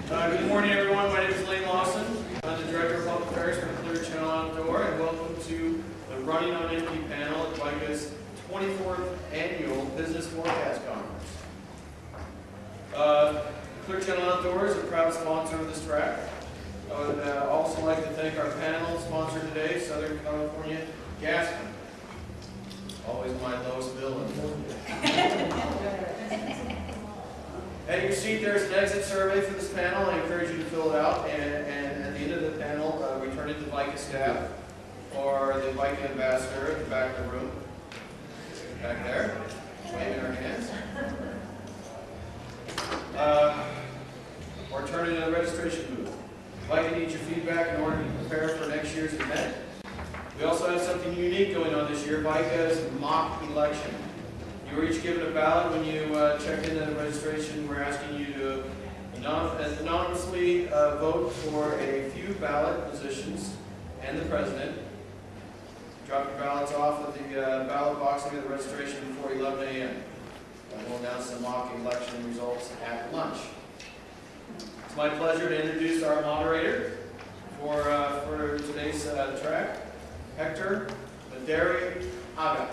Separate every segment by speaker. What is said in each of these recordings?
Speaker 1: Good morning, everyone. My name is Lane Lawson. I'm the Director of Public Affairs for Clear Channel Outdoor, and welcome to the Running on Empty panel at WICA's 24th Annual Business Forecast Conference. Clear Channel Outdoor is a proud sponsor of this track. I would also like to thank our panel sponsor today, Southern California Gas Company. Always my lowest bill in At your seat, there's an exit survey for this panel. I encourage you to fill it out, and at the end of the panel, return it to WICA staff or the WICA ambassador at the back of the room. Back there, waving our hands. Or turn it in the registration booth. WICA needs your feedback in order to prepare for next year's event. We also have something unique going on this year, WICA's mock election. You were each given a ballot when you checked into the registration. We're asking you to anonymously vote for a few ballot positions and the president. Drop your ballots off at the ballot box at the registration before 11 a.m. And we'll announce the mock election results at lunch. It's my pleasure to introduce our moderator for today's track, Hector Maderi Aga.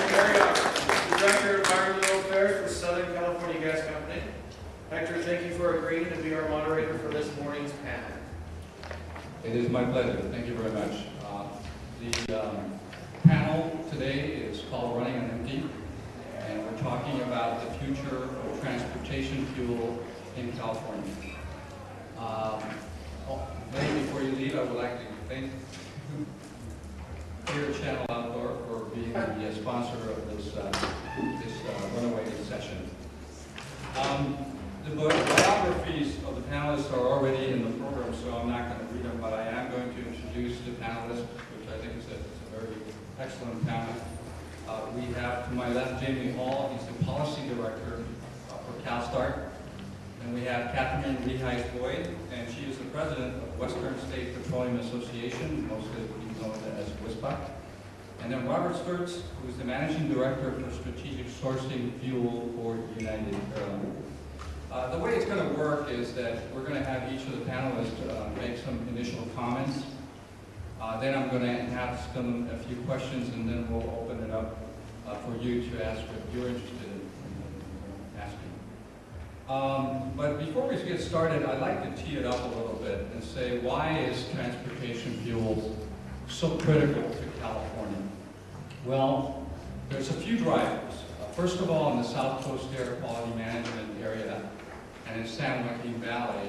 Speaker 1: The Director of Environmental Affairs for Southern California Gas Company. Hector, thank you for agreeing to be our moderator for this morning's panel.
Speaker 2: It is my pleasure. Thank you very much. The panel today is called Running on Empty, and we're talking about the future of transportation fuel in California. Maybe before you leave, I would like to thank Clear Channel Outdoor for being the sponsor of this runaway session. The biographies of the panelists are already in the program, so I'm not going to read them, but I am going to introduce the panelists, which I think is a very excellent panel. We have to my left Jamie Hall. He's the Policy Director for CalSTART. And we have Catherine Reheis-Boyd, and she is the President of Western State Petroleum Association, mostly known as WSPA. And then Robert Sturtz, who is the Managing Director for Strategic Sourcing Fuel for United Airlines. The way it's going to work is that we're going to have each of the panelists make some initial comments. Then I'm going to ask them a few questions, and then we'll open it up for you to ask what you're interested in asking. But before we get started, I'd like to tee it up a little bit and say, why is transportation fuel so critical to California? Well, there's a few drivers. First of all, in the South Coast Air Quality Management area and in San Joaquin Valley,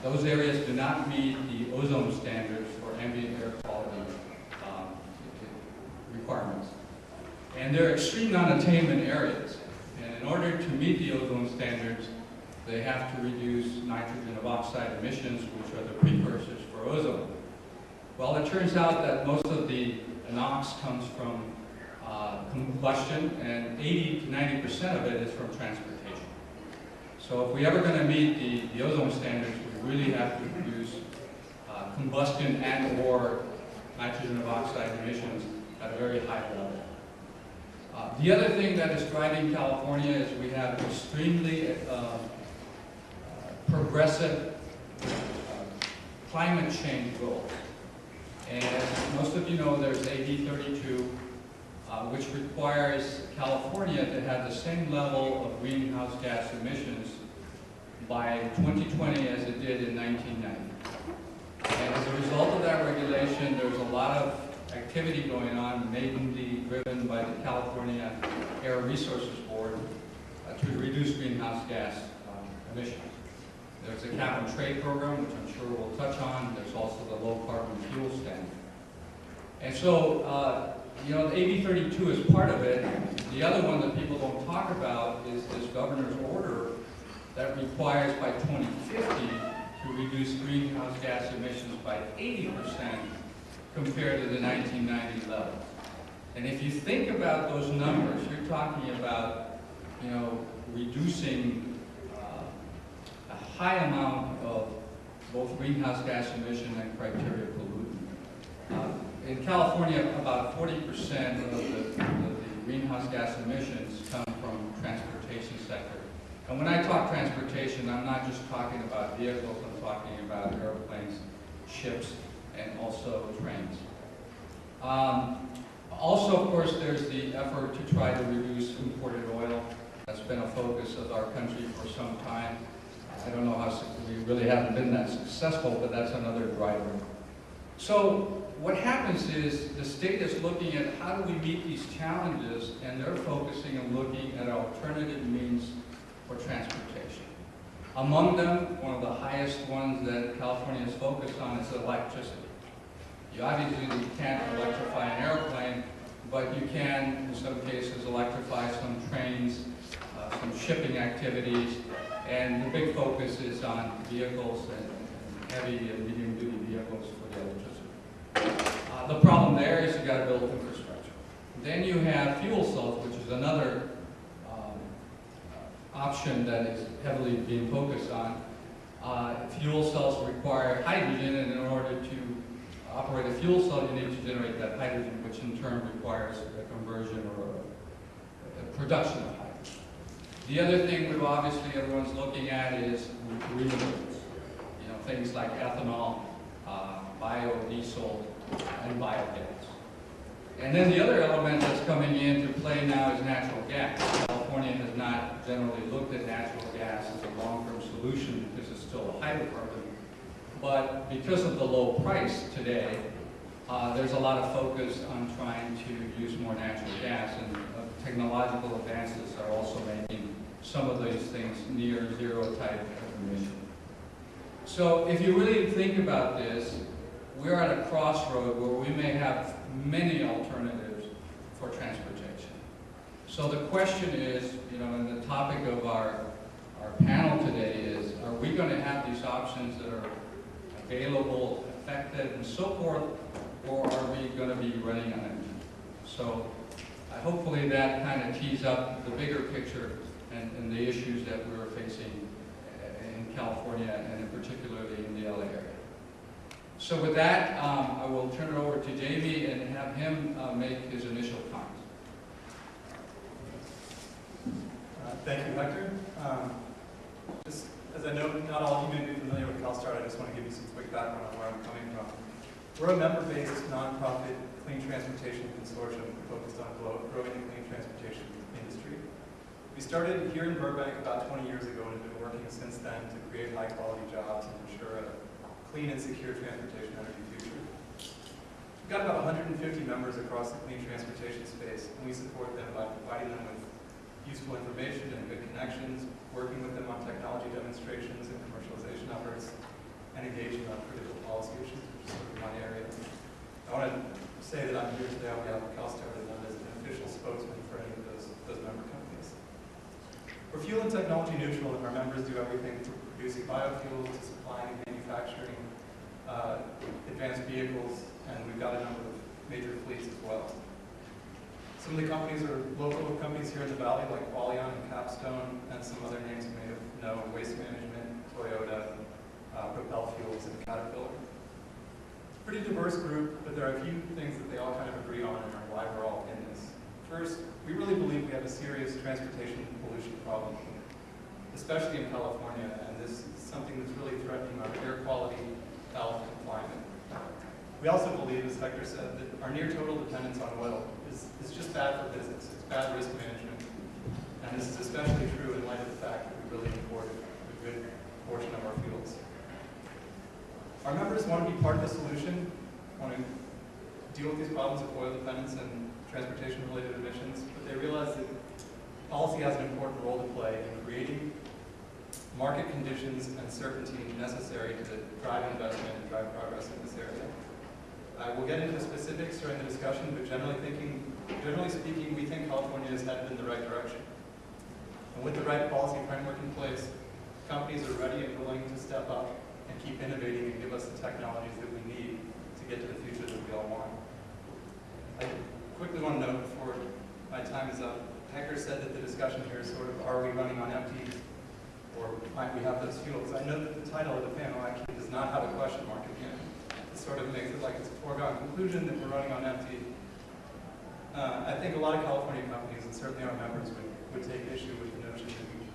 Speaker 2: those areas do not meet the ozone standards for ambient air quality requirements. And they're extreme non-attainment areas. And in order to meet the ozone standards, they have to reduce nitrogen oxide emissions, which are the precursors for ozone. Well, it turns out that most of the NOx comes from combustion, and 80 to 90% of it is from transportation. So if we're ever going to meet the ozone standards, we really have to reduce combustion and or nitrogen oxide emissions at a very high level. The other thing that is driving California is we have extremely progressive climate change goals. And as most of you know, there's AB 32, which requires California to have the same level of greenhouse gas emissions by 2020 as it did in 1990. And as a result of that regulation, there's a lot of activity going on, mainly driven by the California Air Resources Board to reduce greenhouse gas emissions. There's a cap and trade program, which I'm sure we'll touch on. There's also the low carbon fuel standard. And so, you know, the AB 32 is part of it. The other one that people don't talk about is this governor's order that requires by 2050 to reduce greenhouse gas emissions by 80% compared to the 1990 levels. And if you think about those numbers, you're talking about, you know, reducing a high amount of both greenhouse gas emission and criteria pollutant. In California, about 40% of the greenhouse gas emissions come from transportation sector, And when I talk transportation, I'm not just talking about vehicles, I'm talking about airplanes, ships, and also trains. Also, of course, there's the effort to try to reduce imported oil. That's been a focus of our country for some time. I don't know how we really haven't been that successful, but that's another driver. So what happens is the state is looking at how do we meet these challenges, and they're focusing and looking at alternative means for transportation. Among them, one of the highest ones that California is focused on is electricity. You obviously can't electrify an airplane, but you can, in some cases, electrify some trains, some shipping activities, and the big focus is on vehicles and heavy and medium-duty vehicles for the electricity. The problem there is you've got to build infrastructure. Then you have fuel cells, which is another option that is heavily being focused on. Fuel cells require hydrogen, and in order to operate a fuel cell, you need to generate that hydrogen, which in turn requires a conversion or a production of hydrogen. The other thing that obviously everyone's looking at is renewables. You know, things like ethanol, biodiesel, and biogas. And then the other element that's coming into play now is natural gas. California has not generally looked at natural gas as a long-term solution because it's still a hydrocarbon. But because of the low price today, there's a lot of focus on trying to use more natural gas, and technological advances are also making some of these things near zero type of emission. So if you really think about this, we're at a crossroad where we may have many alternatives for transportation. So the question is, you know, and the topic of our panel today is, are we going to have these options that are available, effective, and so forth, or are we going to be running on empty? So hopefully that kind of tees up the bigger picture and the issues that we're facing in California, and in particularly in the LA area. So with that, I will turn it over to Jamie and have him make his initial comments.
Speaker 3: Thank you, Hector. Just as I know, not all of you may be familiar with CalSTART, I just want to give you some quick background on where I'm coming from. We're a member-based, nonprofit clean transportation consortium focused on growing the clean transportation industry. We started here in Burbank about 20 years ago and have been working since then to create high-quality jobs and ensure a clean and secure transportation energy future. We've got about 150 members across the clean transportation space, and we support them by providing them with useful information and good connections, working with them on technology demonstrations and commercialization efforts, and engaging on critical policy issues, which is sort of my area. I want to say that I'm here today on behalf of CalSTART and as an official spokesman for any of those member companies. We're fuel and technology neutral, and our members do everything from producing biofuels to supplying and manufacturing advanced vehicles, and we've got a number of major fleets as well. Some of the companies are local companies here in the valley, like Qualion and Capstone, and some other names you may know: Waste Management, Toyota, Propel Fuels, and Caterpillar. Pretty diverse group, but there are a few things that they all kind of agree on and are why we're all in this. First, we really believe we have a serious transportation pollution problem, especially in California, and this is something that's really threatening our air quality, health, and climate. We also believe, as Hector said, that our near total dependence on oil is just bad for business. It's bad risk management. And this is especially true in light of the fact that we really import a good portion of our fuels. Our members want to be part of the solution, want to deal with these problems of oil dependence and transportation-related emissions, but they realize that policy has an important role to play in creating market conditions and certainty necessary to drive investment and drive progress in this area. We'll get into the specifics during the discussion, but generally speaking, we think California is headed in the right direction. And with the right policy framework in place, companies are ready and willing to step up and keep innovating and give us the technologies that we need to get to the future that we all want. I quickly want to note before my time is up, Hector said that the discussion here is sort of, are we running on empty, or might we have those fuels? I know that the title of the panel actually does not have a question mark at the end. It sort of makes it like it's a foregone conclusion that we're running on empty. I think a lot of California companies, and certainly our members, would take issue with the notion that we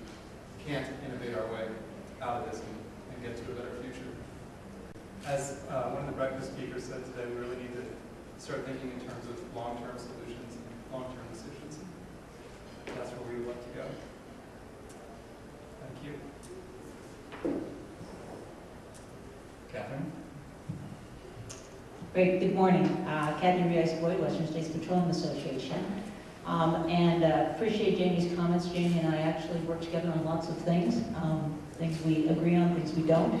Speaker 3: can't innovate our way out of this and get to a better future. As one of the breakfast speakers said today, we really need to start thinking in terms of long-term solutions and long-term decisions. That's where we would like to go. Thank you.
Speaker 2: Catherine?
Speaker 4: Great, good morning. Kathy Rice-Boyd, Western States Petroleum Association. And appreciate Jamie's comments. Jamie and I actually work together on lots of things. Things we agree on, things we don't.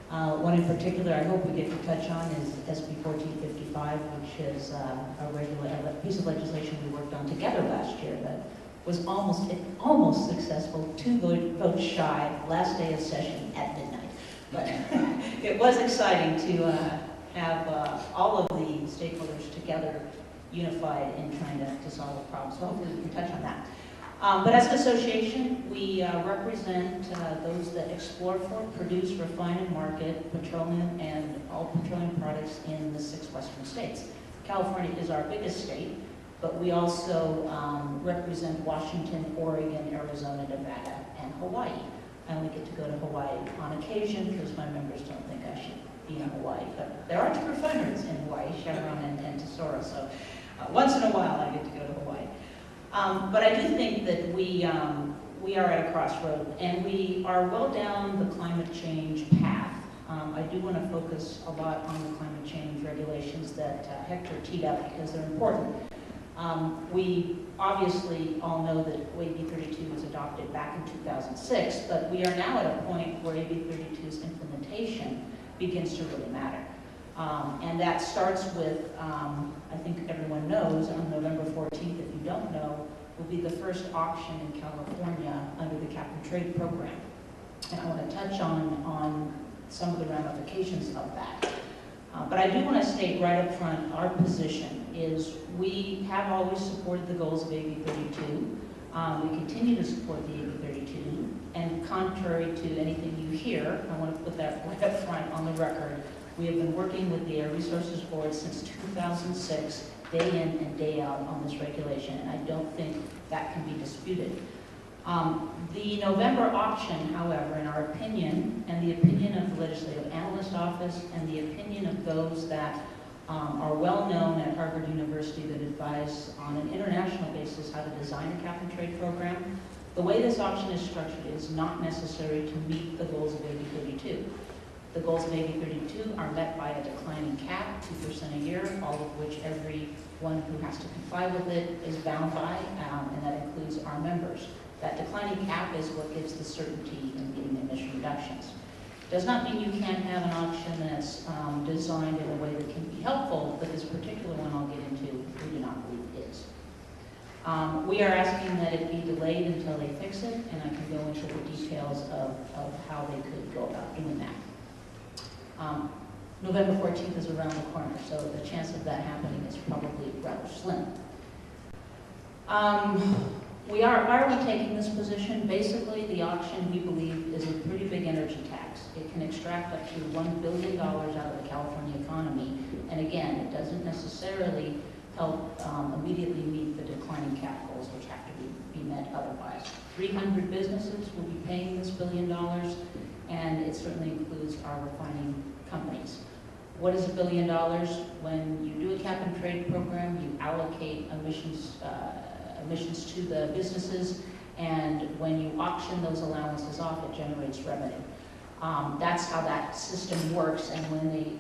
Speaker 4: One in particular I hope we get to touch on is SB 1455, which is a regular piece of legislation we worked on together last year that was almost successful, 2 votes shy, last day of session at midnight. But it was exciting to have all of the stakeholders together unified in trying to solve the problem. So hopefully we can touch on that. But as an association, we represent those that explore for, produce, refine, and market petroleum and all petroleum products in the 6 western states. California is our biggest state, but we also represent Washington, Oregon, Arizona, Nevada, and Hawaii. I only get to go to Hawaii on occasion because my members don't think I should be in Hawaii. But there are 2 refineries in Hawaii, Chevron and Tesoro, so once in a while I get to go to Hawaii. But I do think that we are at a crossroad, and we are well down the climate change path. I do want to focus a lot on the climate change regulations that Hector teed up because they're important. We obviously all know that AB 32 was adopted back in 2006, but we are now at a point where AB 32's implementation begins to really matter. And that starts with, I think everyone knows, on November 14th, if you don't know, will be the first auction in California under the Cap and Trade program. And I want to touch on some of the ramifications of that. But I do want to state right up front, our position is we have always supported the goals of AB 32. We continue to support the AB 32. And contrary to anything you hear, I want to put that right up front on the record, we have been working with the Air Resources Board since 2006, day in and day out on this regulation, and I don't think that can be disputed. The November auction, however, in our opinion, and the opinion of the Legislative Analyst Office, and the opinion of those that are well known at Harvard University that advise on an international basis how to design a cap and trade program, the way this auction is structured is not necessary to meet the goals of AB 32. The goals of AB 32 are met by a declining cap, 2% a year, all of which everyone who has to comply with it is bound by, and that includes our members. That declining cap is what gives the certainty in meeting emission reductions. Does not mean you can't have an auction that's designed in a way that can be helpful, but this particular one I'll get into, we do not believe is. We are asking that it be delayed until they fix it, and I can go into the details of how they could go about doing that. November 14th is around the corner, so the chance of that happening is probably rather slim. Why are we taking this position? Basically, the auction, we believe, is a pretty big energy tax. It can extract up to $1 billion out of the California economy, and again, it doesn't necessarily help immediately meet the declining cap goals, which have to be met otherwise. 300 businesses will be paying this $1 billion, and it certainly includes our refining companies. What is $1 billion? When you do a cap and trade program, you allocate emissions to the businesses, and when you auction those allowances off, it generates revenue. That's how that system works, and when they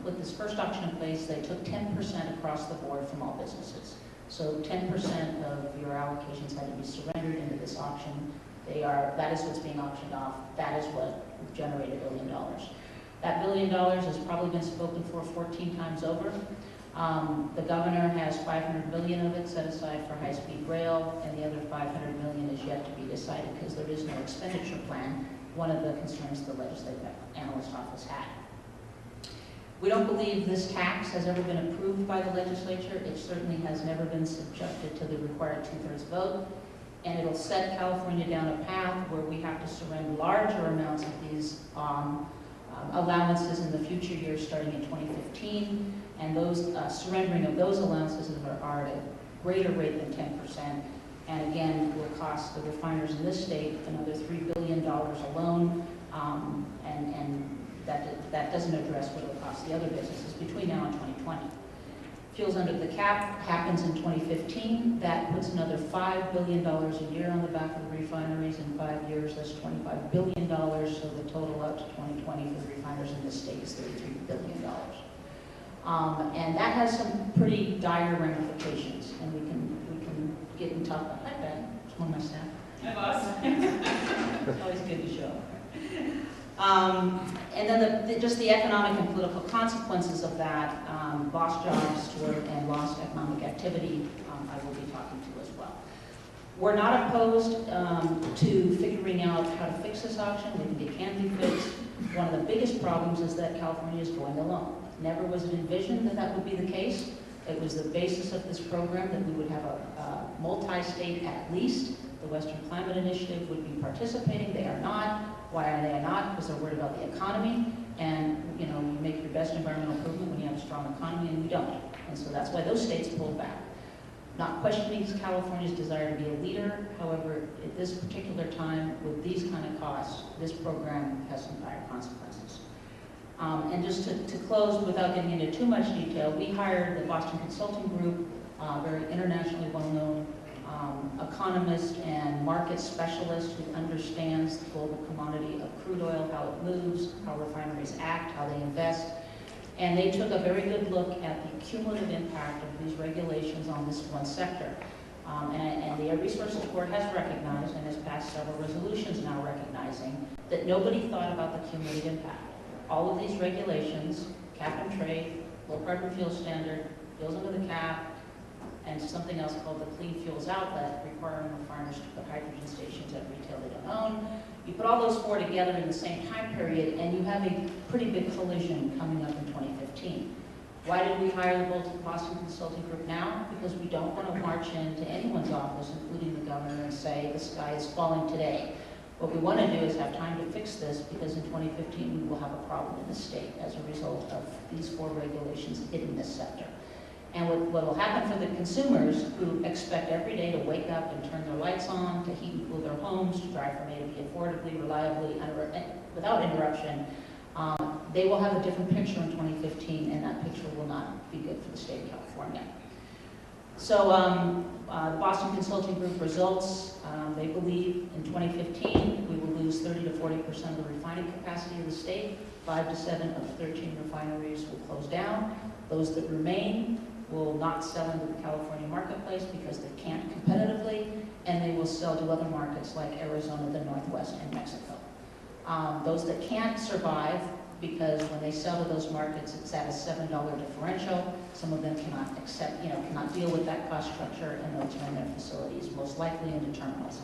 Speaker 4: put this first auction in place, they took 10% across the board from all businesses. So 10% of your allocations had to be surrendered into this auction. That is what's being auctioned off. That is what generated $1 billion. That $1 billion has probably been spoken for 14 times over. The governor has $500 million of it set aside for high-speed rail, and the other $500 million is yet to be decided because there is no expenditure plan, one of the concerns the Legislative Analyst Office had. We don't believe this tax has ever been approved by the legislature. It certainly has never been subjected to the required 2/3 vote, and it'll set California down a path where we have to surrender larger amounts of these allowances in the future years starting in 2015, and those surrendering of those allowances are at a greater rate than 10%. and again, will cost the refiners in this state another $3 billion alone, and that doesn't address what it will cost the other businesses between now and 2020. Fuels under the cap happens in 2015. That puts another $5 billion a year on the back of the refineries in 5 years. That's $25 billion, so the total out to 2020 for the refiners in this state is $33 billion. And that has some pretty dire ramifications, and we can get and talk about that. Hi, Ben. It's one of my staff.
Speaker 5: Hi, boss.
Speaker 4: It's always good to show. And then just the economic and political consequences of that, lost jobs and lost economic activity, I will be talking to as well. We're not opposed to figuring out how to fix this auction. We think it can be fixed. One of the biggest problems is that California is going alone. Never was it envisioned that that would be the case. It was the basis of this program that we would have a multi-state at least. The Western Climate Initiative would be participating. They are not. Why are they not? Because they're worried about the economy. And you make your best environmental improvement when you have a strong economy, and we don't. And so that's why those states pulled back. Not questioning California's desire to be a leader. However, at this particular time, with these kind of costs, this program has some dire consequences. And just to close, without getting into too much detail, we hired the Boston Consulting Group, very internationally well-known economist and market specialist who understands the global commodity of crude oil, how it moves, how refineries act, how they invest. And they took a very good look at the cumulative impact of these regulations on this one sector. And the Air Resources Board has recognized and has passed several resolutions now recognizing that nobody thought about the cumulative impact. All of these regulations, cap and trade, low carbon fuel standard, fuels under the cap, and something else called the Clean Fuels Outlet, requiring refiners to put hydrogen stations at retail they don't own. You put all those four together in the same time period, and you have a pretty big collision coming up in 2015. Why did we hire the Boston Consulting Group now? Because we don't want to march into anyone's office, including the governor, and say, the sky is falling today. What we want to do is have time to fix this, because in 2015 we will have a problem in the state as a result of these four regulations hitting this sector. And what will happen for the consumers who expect every day to wake up and turn their lights on, to heat and cool their homes, to drive from A to B affordably, reliably, without interruption, they will have a different picture in 2015, and that picture will not be good for the state of California. So the Boston Consulting Group results, they believe in 2015 we will lose 30 to 40% of the refining capacity of the state. 5 to 7 of 13 refineries will close down. Those that remain will not sell into the California marketplace because they can't competitively, and they will sell to other markets like Arizona, the Northwest, and Mexico. Those that can't survive, because when they sell to those markets, it's at a $7 differential. Some of them cannot accept, cannot deal with that cost structure, and they'll turn their facilities most likely into terminals.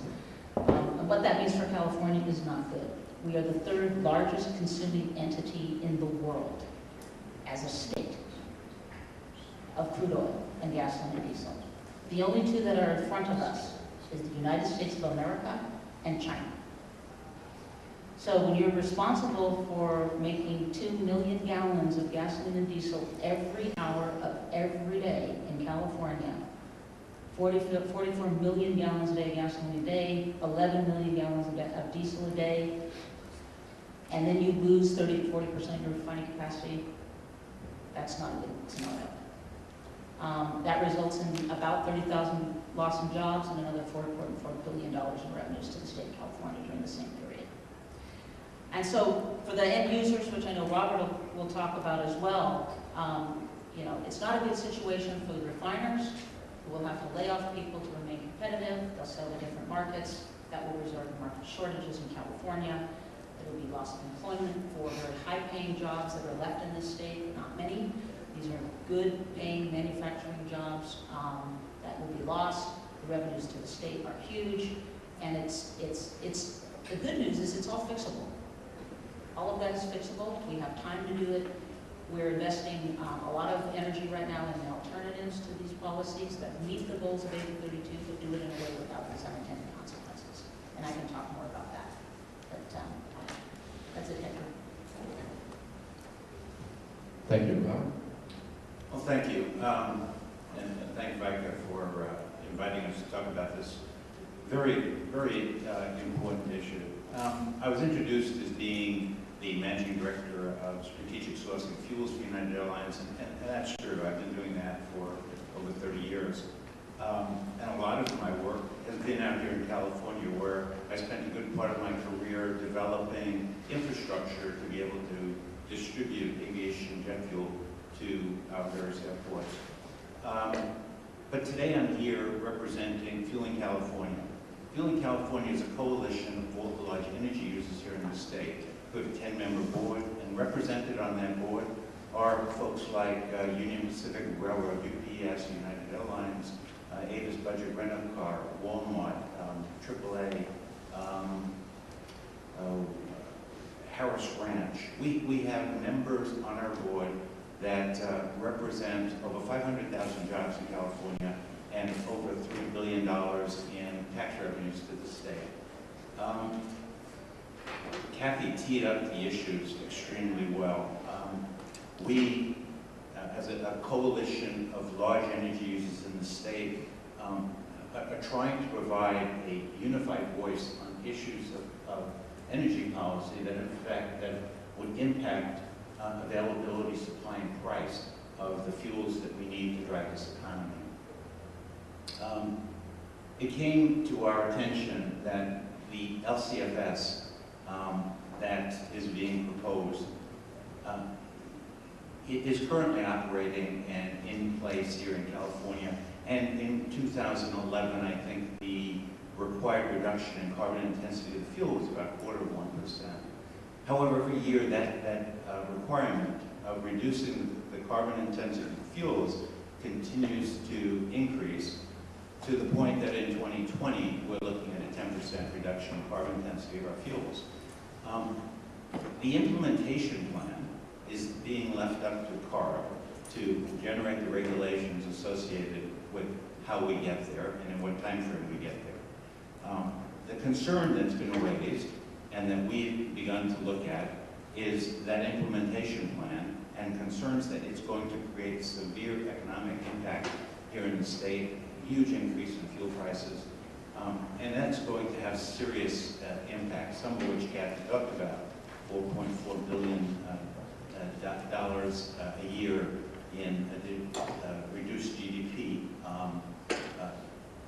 Speaker 4: And what that means for California is not good. We are the third largest consuming entity in the world as a state of crude oil and gasoline and diesel. The only two that are in front of us is the United States of America and China. So when you're responsible for making 2 million gallons of gasoline and diesel every hour of every day in California, 44 million gallons a day of gasoline a day, 11 million gallons of diesel a day, and then you lose 30 to 40% of your refining capacity, that's not a good scenario. That results in about 30,000 loss in jobs and another $4.4 billion in revenues to the state of California during the same period. And so for the end users, which I know Robert will talk about as well, it's not a good situation for the refiners, who will have to lay off people to remain competitive. They'll sell to different markets. That will result in market shortages in California. There will be loss of employment for very high-paying jobs that are left in this state, not many. These are good-paying manufacturing jobs that will be lost. The revenues to the state are huge, and the good news is it's all fixable. All of that is fixable. We have time to do it. We're investing a lot of energy right now in the alternatives to these policies that meet the goals of AB 32, but do it in a way without these unintended consequences. And I can talk more about that. But that's it, Hector.
Speaker 6: Thank you, Rob.
Speaker 7: Well, thank you.
Speaker 5: and thank Vika for inviting us to talk about this very, very important issue. I was introduced as being the Managing Director of Strategic Sourcing Fuels for United Airlines, and that's true. I've been doing that for over 30 years. And a lot of my work has been out here in California, where I spent a good part of my career developing infrastructure to be able to distribute aviation jet fuel to our various airports. But today I'm here representing Fueling California. Fueling California is a coalition of all the large energy users here in the state. We have a 10-member board, and represented on that board are folks like Union Pacific Railroad, UPS, United Airlines, Avis Budget Rent-A-Car, Walmart, AAA, Harris Ranch. We have members on our board that represent over 500,000 jobs in California and over $3 billion in tax revenues to the state. Kathy teed up the issues extremely well. We, as a coalition of large energy users in the state, are trying to provide a unified voice on issues of energy policy that, in fact, that would impact availability, supply, and price of the fuels that we need to drive this economy. It came to our attention that the LCFS that is being proposed it is currently operating and in place here in California. And in 2011, I think the required reduction in carbon intensity of the fuel was about 0.25%. However, every year that requirement of reducing the carbon intensity of fuels continues to increase to the point that in 2020, we're looking at a 10% reduction in carbon intensity of our fuels. The implementation plan is being left up to CARB to generate the regulations associated with how we get there and in what time frame we get there. The concern that's been raised and that we've begun to look at is that implementation plan and concerns that it's going to create severe economic impact here in the state, huge increase in fuel prices, and that's going to have serious impacts, some of which Kathy talked about, $4.4 billion a year in reduced GDP.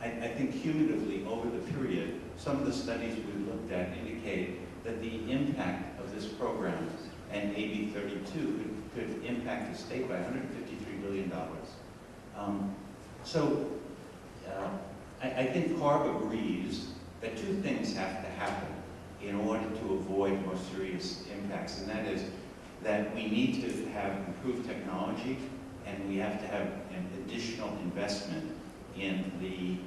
Speaker 5: I think cumulatively over the period, some of the studies we looked at indicate that the impact of this program and AB 32 could impact the state by $153 billion. I think CARB agrees that two things have to happen in order to avoid more serious impacts, and that is that we need to have improved technology and we have to have an additional investment in the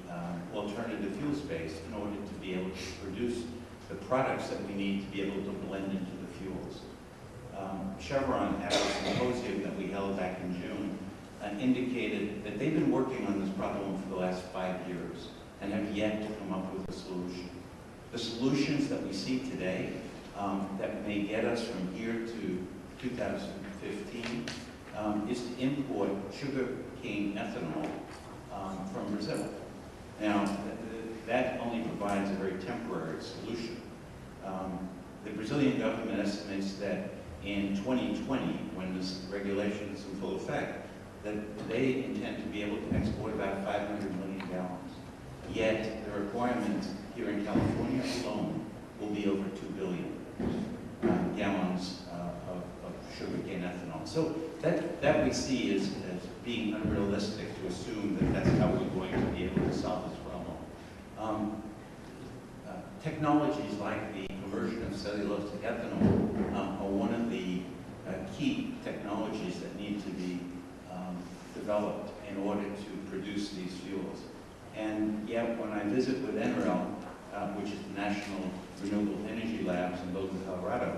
Speaker 5: alternative fuel space in order to be able to produce the products that we need to be able to blend into the fuels. Chevron, at a symposium that we held back in June, indicated that they've been working on this problem for the last 5 years and have yet to come up with a solution. The solutions that we see today that may get us from here to 2015 is to import sugar cane ethanol from Brazil. Now, that only provides a very temporary solution. The Brazilian government estimates that in 2020, when this regulation is in full effect, that they intend to be able to export about 500 million gallons. Yet, the requirement here in California alone will be over 2 billion gallons of sugarcane ethanol. So that we see as being unrealistic to assume that that's how we're going to be able to solve this problem. Technologies like the conversion of cellulose to ethanol are one of the key technologies that need to be developed in order to produce these fuels. And yet, when I visit with NREL, which is the National Renewable Energy Labs in Boulder, Colorado,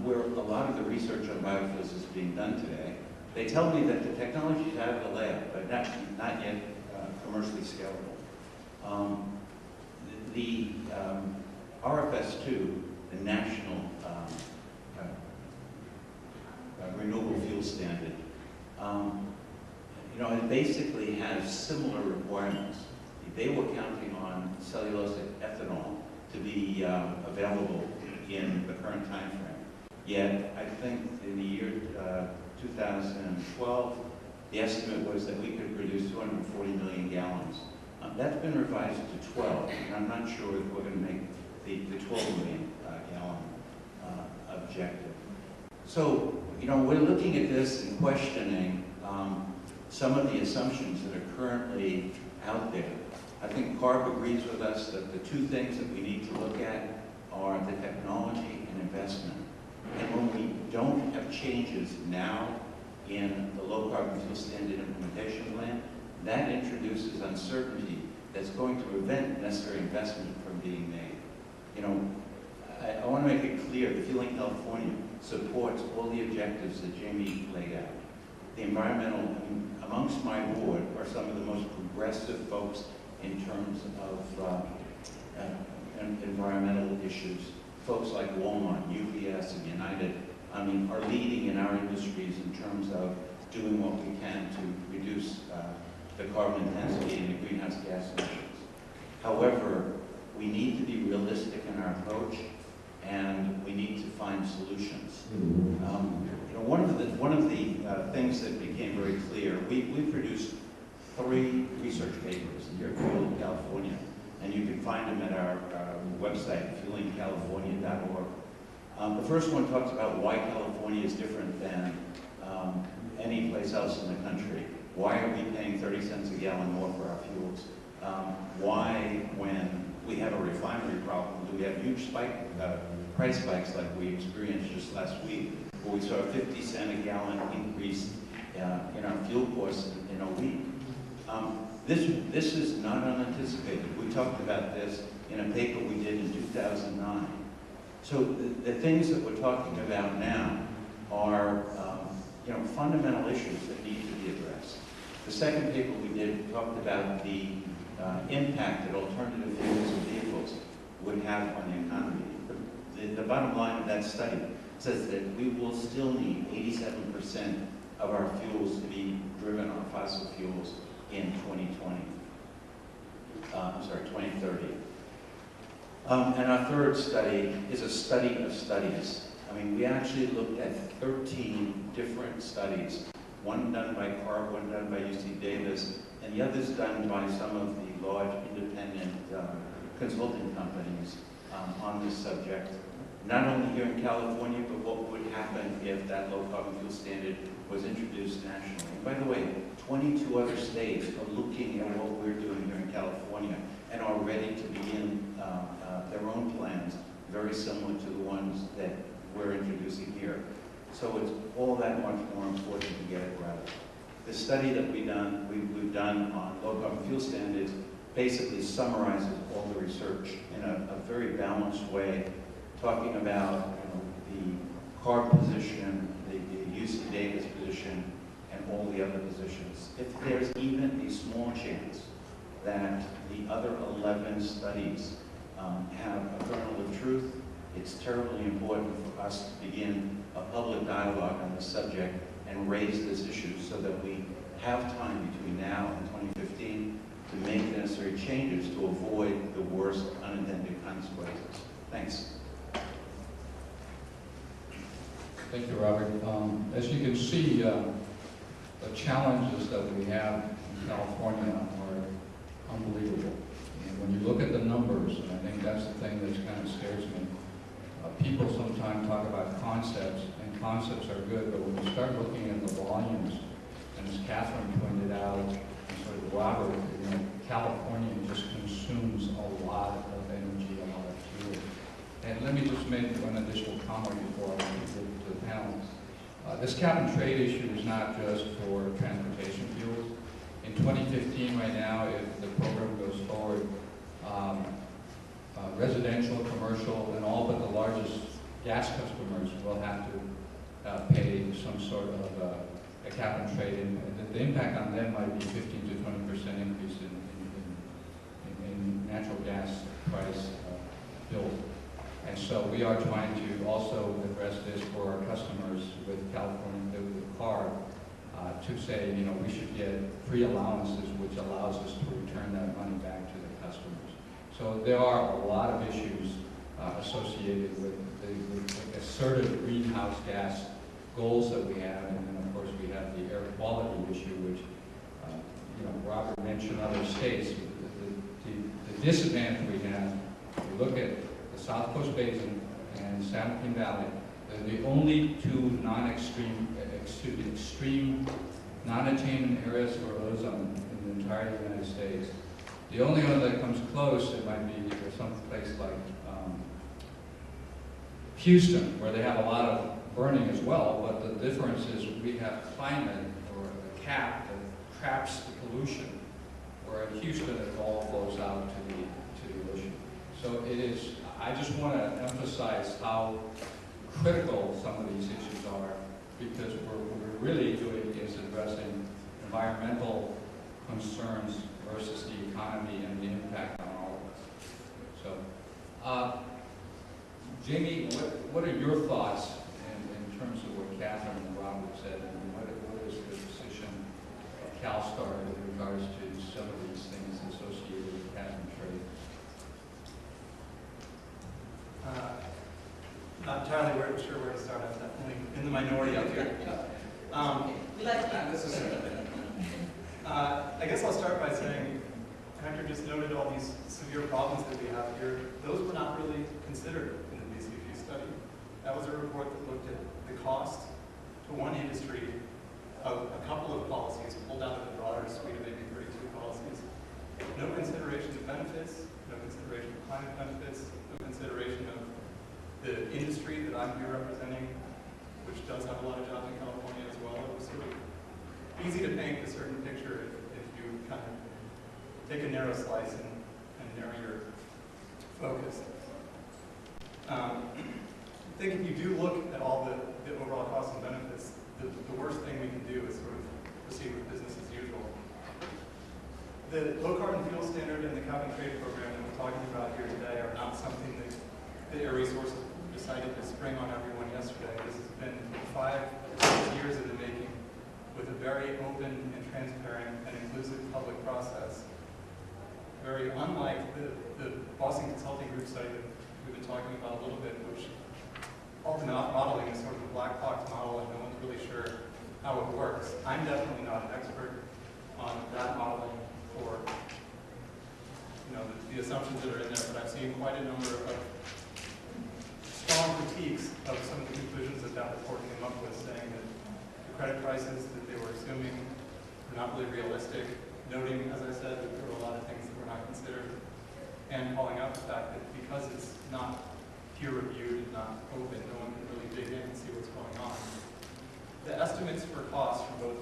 Speaker 5: where a lot of the research on biofuels is being done today, they tell me that the technology is out of the lab, but not yet commercially scalable. The RFS2, the National Renewable Fuel Standard, it basically has similar requirements. They were counting on cellulosic ethanol to be available in the current time frame. Yet, I think in the year 2012, the estimate was that we could produce 240 million gallons. That's been revised to 12, and I'm not sure if we're going to make the 12 million gallon objective. So, we're looking at this and questioning some of the assumptions that are currently out there. I think CARB agrees with us that the two things that we need to look at are the technology and investment. And when we don't have changes now in the low carbon fuel standard implementation plan, that introduces uncertainty that's going to prevent necessary investment from being made. I want to make it clear that Fueling California supports all the objectives that Jamie laid out. The environmental, amongst my board are some of the most progressive folks in terms of environmental issues. Folks like Walmart, UPS, and United, are leading in our industries in terms of doing what we can to reduce the carbon intensity and the greenhouse gas emissions. However, we need to be realistic in our approach, and we need to find solutions. One of the things that became very clear, we produced 3 research papers here at Fueling California, and you can find them at our website, fuelingcalifornia.org. The first one talks about why California is different than any place else in the country. Why are we paying 30 cents a gallon more for our fuels? Why, when we have a refinery problem, do we have huge price spikes like we experienced just last week, where we saw a 50-cent a gallon increase in our fuel costs in a week? This is not unanticipated. We talked about this in a paper we did in 2009. So the things that we're talking about now are fundamental issues that need to be addressed. The second paper we did talked about the impact that alternative fuels and vehicles would have on the economy. The bottom line of that study says that we will still need 87% of our fuels to be driven on fossil fuels in 2030. And our third study is a study of studies. We actually looked at 13 different studies, one done by CARB, one done by UC Davis, and the others done by some of the large independent consulting companies on this subject, not only here in California, but what would happen if that low carbon fuel standard was introduced nationally. And by the way, 22 other states are looking at what we're doing here in California and are ready to begin their own plans, very similar to the ones that we're introducing here. So it's all that much more important to get it right. The study that we've done on low carbon fuel standards basically summarizes all the research in a very balanced way, talking about the CARB position, the UC Davis position, and all the other positions. If there's even a small chance that the other 11 studies have a kernel of truth, it's terribly important for us to begin a public dialogue on this subject and raise this issue so that we have time between now and 2015 to make the necessary changes to avoid the worst unintended consequences. Thanks.
Speaker 2: Thank you, Robert. As you can see, the challenges that we have in California are unbelievable. And when you look at the numbers, and I think that's the thing that kind of scares me, people sometimes talk about concepts, and concepts are good, but when you start looking at the volumes, and as Catherine pointed out, and sort of Robert, California just consumes a lot of energy, a lot of fuel. And let me just make one additional comment before I move to the panel. This cap and trade issue is not just for transportation fuels. In 2015, right now, if the program goes forward, residential, commercial, and all but the largest gas customers will have to pay some sort of a cap and trade. And the impact on them might be 15 to 20% increase in natural gas price bill. And so we are trying to also address this for our customers with California, with CARB. to say, you know, we should get free allowances, which allows us to return that money back to the customers. So there are a lot of issues associated with the assertive greenhouse gas goals that we have, and then of course we have the air quality issue, which you know, Robert mentioned other states. The disadvantage we have, if you look at the South Coast Basin and San Joaquin Valley, they're the only two extreme non-attainment areas for ozone in the entire United States. The only one that comes close, it might be some place like Houston, where they have a lot of burning as well, but the difference is we have climate or a cap that traps the pollution, where in Houston it all flows out to the ocean. So it is, I just want to emphasize how critical some of these issues are, because what we're really doing is addressing environmental concerns versus the economy and the impact on all of us. So, Jamie, what are your thoughts in terms of what Catherine and Robert said, and what is the position of CalSTAR with regards to some of these things associated with cap and trade?
Speaker 3: Not entirely sure where to start. I'm definitely in the minority up here.
Speaker 4: We like that.
Speaker 3: I guess I'll start by saying, Hector just noted all these severe problems that we have here. Those were not really considered in the BCP study. That was a report that looked at the cost to one industry of a couple of policies pulled out of the broader suite of maybe 32 policies. No consideration of benefits, no consideration of climate benefits, no consideration of the industry that I'm here representing, which does have a lot of jobs in California as well. It was sort of easy to paint a certain picture if you kind of take a narrow slice and narrow your focus. I think if you do look at all the overall costs and benefits, the worst thing we can do is sort of proceed with business as usual. The low carbon fuel standard and the cap and trade program that we're talking about here today are not something that the Air Resources decided to spring on everyone yesterday. This has been 5 to 6 years in the making, with a very open and transparent and inclusive public process. Very unlike the Boston Consulting Group study that we've been talking about a little bit, which all the modeling is sort of a black box model and no one's really sure how it works. I'm definitely not an expert on that modeling or the assumptions that are in there, but I've seen quite a number of strong critiques of some of the conclusions that report came up with, saying that the credit prices that they were assuming were not really realistic, noting, as I said, that there were a lot of things that were not considered, and calling out the fact that because it's not peer-reviewed and not open, no one can really dig in and see what's going on. The estimates for costs for both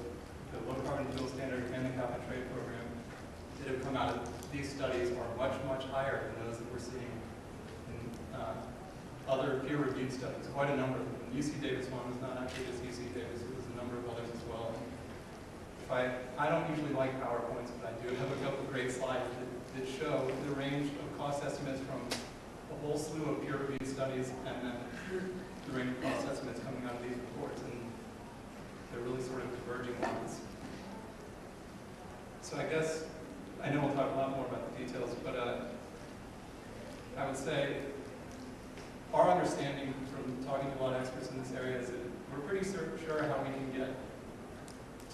Speaker 3: the low carbon fuel standard and the cap and trade program that have come out of these studies are much, much higher than those that we're seeing in other peer-reviewed studies, quite a number of them. The UC Davis one was not actually just UC Davis, it was a number of others as well. I don't usually like PowerPoints, but I do have a couple of great slides that show the range of cost estimates from a whole slew of peer-reviewed studies and then the range of cost estimates coming out of these reports, and they're really sort of diverging lines. So I guess, I know we'll talk a lot more about the details, but I would say our understanding from talking to a lot of experts in this area is that we're pretty sure how we can get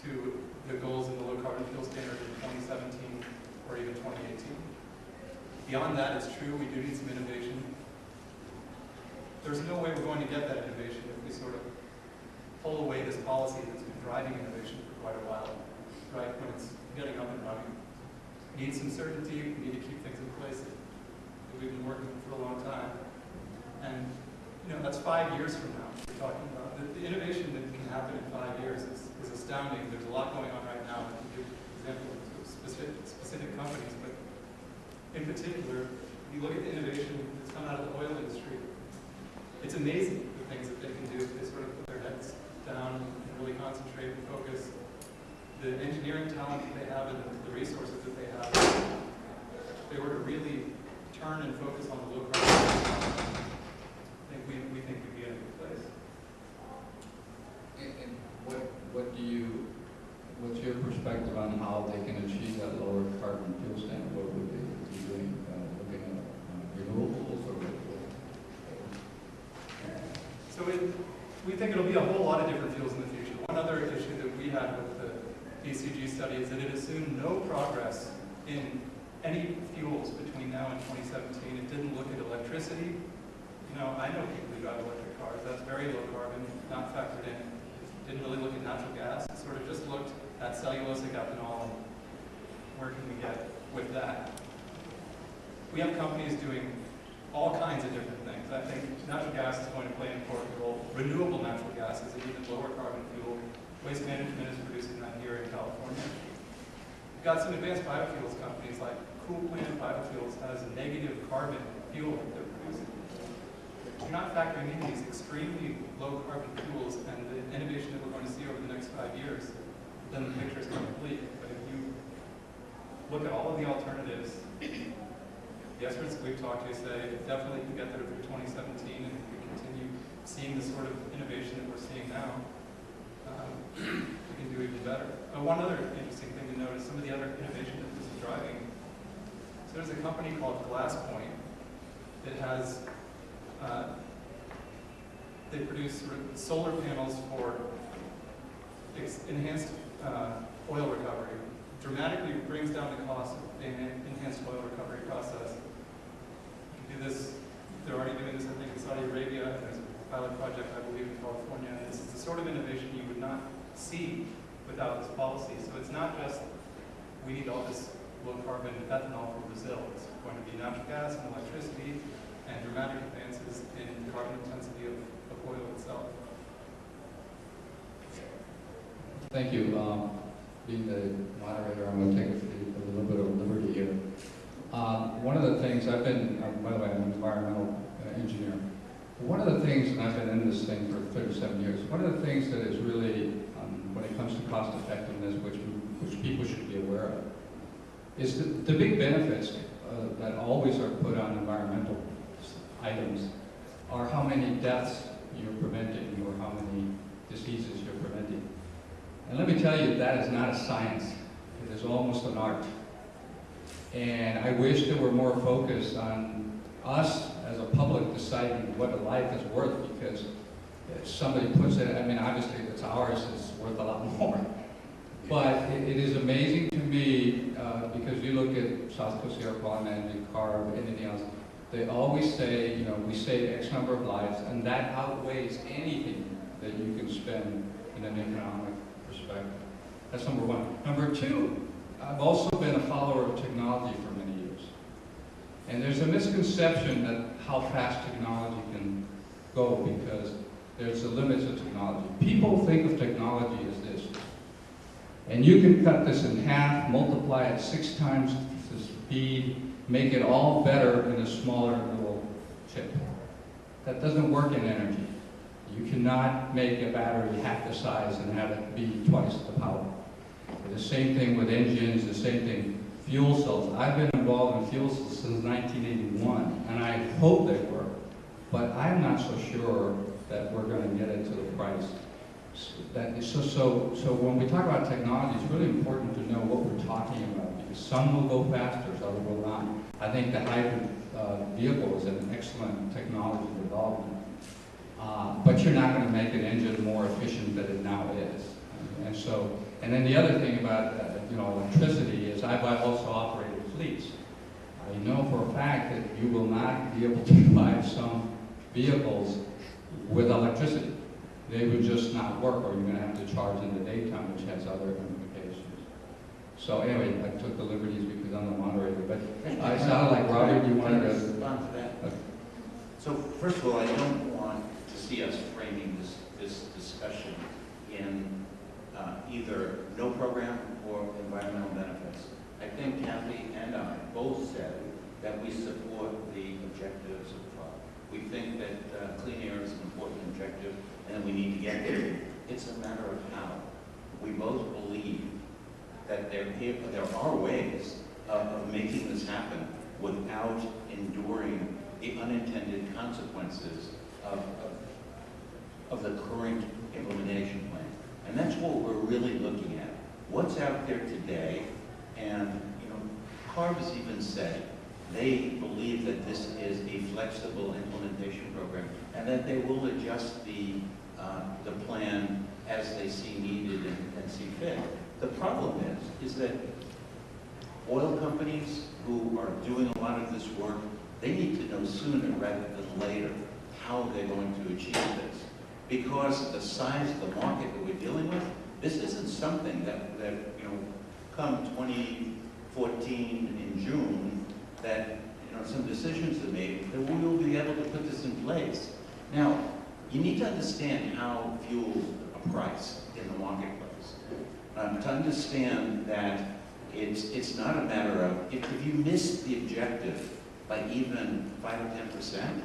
Speaker 3: to the goals in the low carbon fuel standard in 2017 or even 2018. Beyond that, it's true, we do need some innovation. There's no way we're going to get that innovation if we sort of pull away this policy that's been driving innovation for quite a while, right, when it's getting up and running. We need some certainty, we need to keep things in place that we've been working with for a long time. And, that's 5 years from now we're talking about. The innovation that can happen in 5 years is astounding. There's a lot going on right now. I can give examples of specific companies, but in particular, you look at the innovation that's come out of the oil industry, it's amazing the things that they can do if they sort of put their heads down and really concentrate and focus. The engineering talent that they have and the resources that they have, if they were to really turn and focus on the low carbon, I think we think we'd be in a good place.
Speaker 2: And what do you
Speaker 3: is that it assumed no progress in any fuels between now and 2017. It didn't look at electricity. You know, I know people who drive electric cars. That's very low carbon, not factored in. It didn't really look at natural gas. It sort of just looked at cellulosic ethanol and where can we get with that. We have companies doing all kinds of different things. I think natural gas is going to play an important role. Renewable natural gas is an even lower carbon fuel. Waste Management is producing that here in California. We've got some advanced biofuels companies like Cool Planet Biofuels has a negative carbon fuel that they're producing. You're not factoring in these extremely low carbon fuels and the innovation that we're going to see over the next 5 years, then the picture is complete. But if you look at all of the alternatives, the experts that we've talked to say definitely can get there through 2017, and if we continue seeing the sort of innovation that we're seeing now, we can do even better. One other interesting thing to note is some of the other innovation that this is driving. So there's a company called GlassPoint that has, they produce sort of solar panels for enhanced oil recovery. Dramatically brings down the cost of the enhanced oil recovery process. You can do this, they're already doing this, I think, in Saudi Arabia, and there's a pilot project, I believe, in California. And this is the sort of innovation you would not see without this policy. So it's not just, we need all this low carbon ethanol from Brazil. It's going to be natural gas and electricity and dramatic advances in the carbon intensity of oil itself.
Speaker 2: Thank you. Being the moderator, I'm going to take a little bit of liberty here. One of the things I've been, by the way, I'm an environmental engineer. One of the things, and I've been in this thing for 37 years, one of the things that is really, when it comes to cost effectiveness, which people should be aware of, is the big benefits that always are put on environmental items are how many deaths you're preventing or how many diseases you're preventing. And let me tell you, that is not a science. It is almost an art. And I wish there were more focus on us as a public deciding what a life is worth, because if somebody puts it, I mean, obviously it's ours, it's worth a lot more. But it is amazing to me, because you look at South Coast Air Quality Management, CARB, anything else, they always say, you know, we save X number of lives, and that outweighs anything that you can spend in an economic perspective. That's number one. Number two, I've also been a follower of technology for many years. And there's a misconception that how fast technology can go, because there's the limits of technology. People think of technology as this. And you can cut this in half, multiply it 6 times the speed, make it all better in a smaller little chip. That doesn't work in energy. You cannot make a battery half the size and have it be twice the power. The same thing with engines, the same thing. Fuel cells. I've been involved in fuel cells since 1981, and I hope they work. But I'm not so sure that we're going to get it to the price. So when we talk about technology, it's really important to know what we're talking about, because some will go faster, others will not. I think the hybrid vehicle is an excellent technology development. But you're not going to make an engine more efficient than it now is. And then the other thing about electricity is I've also operated fleets. I know for a fact that you will not be able to drive some vehicles with electricity. They would just not work, or you're going to have to charge in the daytime, which has other implications. So anyway, I took the liberties because I'm the moderator. But I sounded like Robert, you wanted to
Speaker 5: respond to that. Okay. So first of all, I don't want to see us framing this discussion in either no program or environmental benefits. I think Kathy and I both said that we support the objectives of we think that clean air is an important objective and that we need to get there. It's a matter of how. We both believe that there are ways of making this happen without enduring the unintended consequences of the current implementation plan. And that's what we're really looking at. What's out there today, and CARB has even said they believe that this is a flexible implementation program and that they will adjust the plan as they see needed and see fit. The problem is that oil companies who are doing a lot of this work, they need to know sooner rather than later how they're going to achieve this. Because of the size of the market that we're dealing with, this isn't something that you know, come 2014 in June, that some decisions are made, that we will be able to put this in place. Now, you need to understand how fuels are priced in the marketplace. To understand that it's not a matter of, if you miss the objective by even 5 or 10%,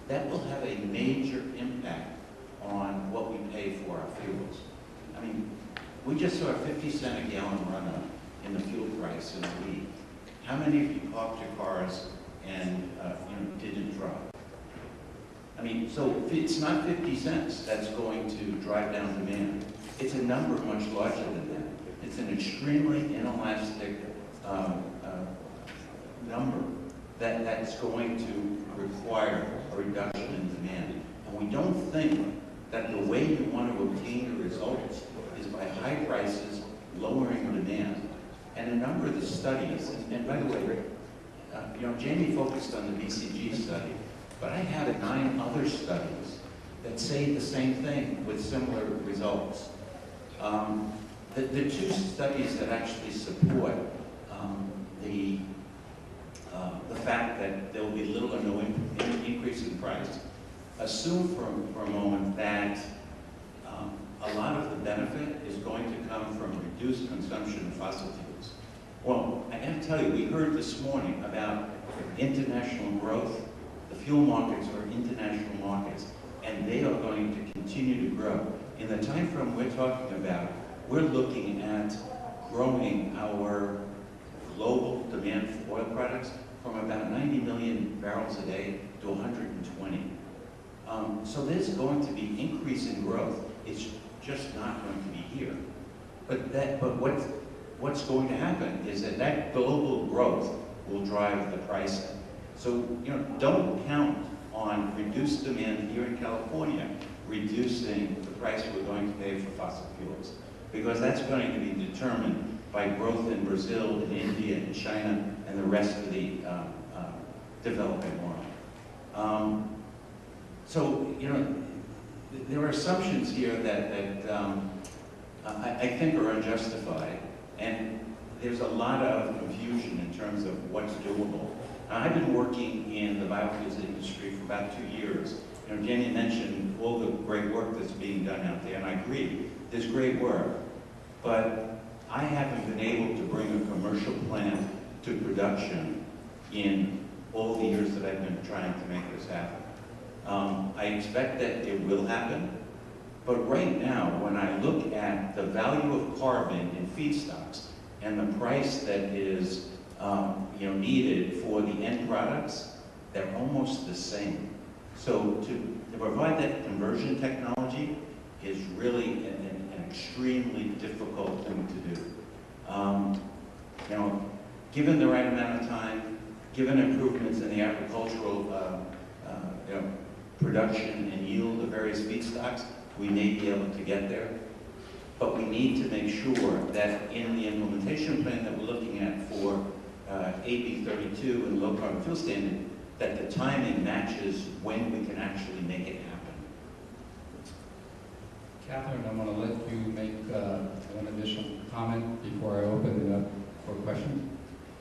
Speaker 5: that will have a major impact on what we pay for our fuels. I mean, we just saw a 50-cent a gallon run-up in the fuel price in a week. How many of you parked your cars and didn't drive? I mean, so it's not 50 cents that's going to drive down demand. It's a number much larger than that. It's an extremely inelastic number that's going to require a reduction in demand. And we don't think that the way you want to obtain the results is by high prices, lowering demand. And a number of the studies, and by the way, Jamie focused on the BCG study, but I have 9 other studies that say the same thing with similar results. The 2 studies that actually support the fact that there will be little or no increase in price assume for a moment that a lot of the benefit is going to come from reduced consumption of fossil fuels. Well, I got to tell you, we heard this morning about international growth. The fuel markets are international markets, and they are going to continue to grow. In the time frame we're talking about, we're looking at growing our global demand for oil products from about 90 million barrels a day to 120. So there's going to be increase in growth. It's just not going to be here. But what's going to happen is that global growth will drive the price. So don't count on reduced demand here in California reducing the price we're going to pay for fossil fuels, because that's going to be determined by growth in Brazil, in India, in China, and the rest of the developing world. So there are assumptions here that I think are unjustified, and there's a lot of confusion in terms of what's doable. I've been working in the biofuels industry for about 2 years. Danny mentioned all the great work that's being done out there, and I agree, there's great work, but I haven't been able to bring a commercial plant to production in all the years that I've been trying to make this happen. I expect that it will happen, but right now, when I look at the value of carbon in feedstocks and the price that is needed for the end products, they're almost the same. So to provide that conversion technology is really an extremely difficult thing to do. Given the right amount of time, given improvements in the agricultural production and yield of various feedstocks, we may be able to get there. But we need to make sure that in the implementation plan that we're looking at for AB 32 and low carbon fuel standard, that the timing matches when we can actually make it happen.
Speaker 2: Catherine, I'm going to let you make one additional comment before I open it up for questions.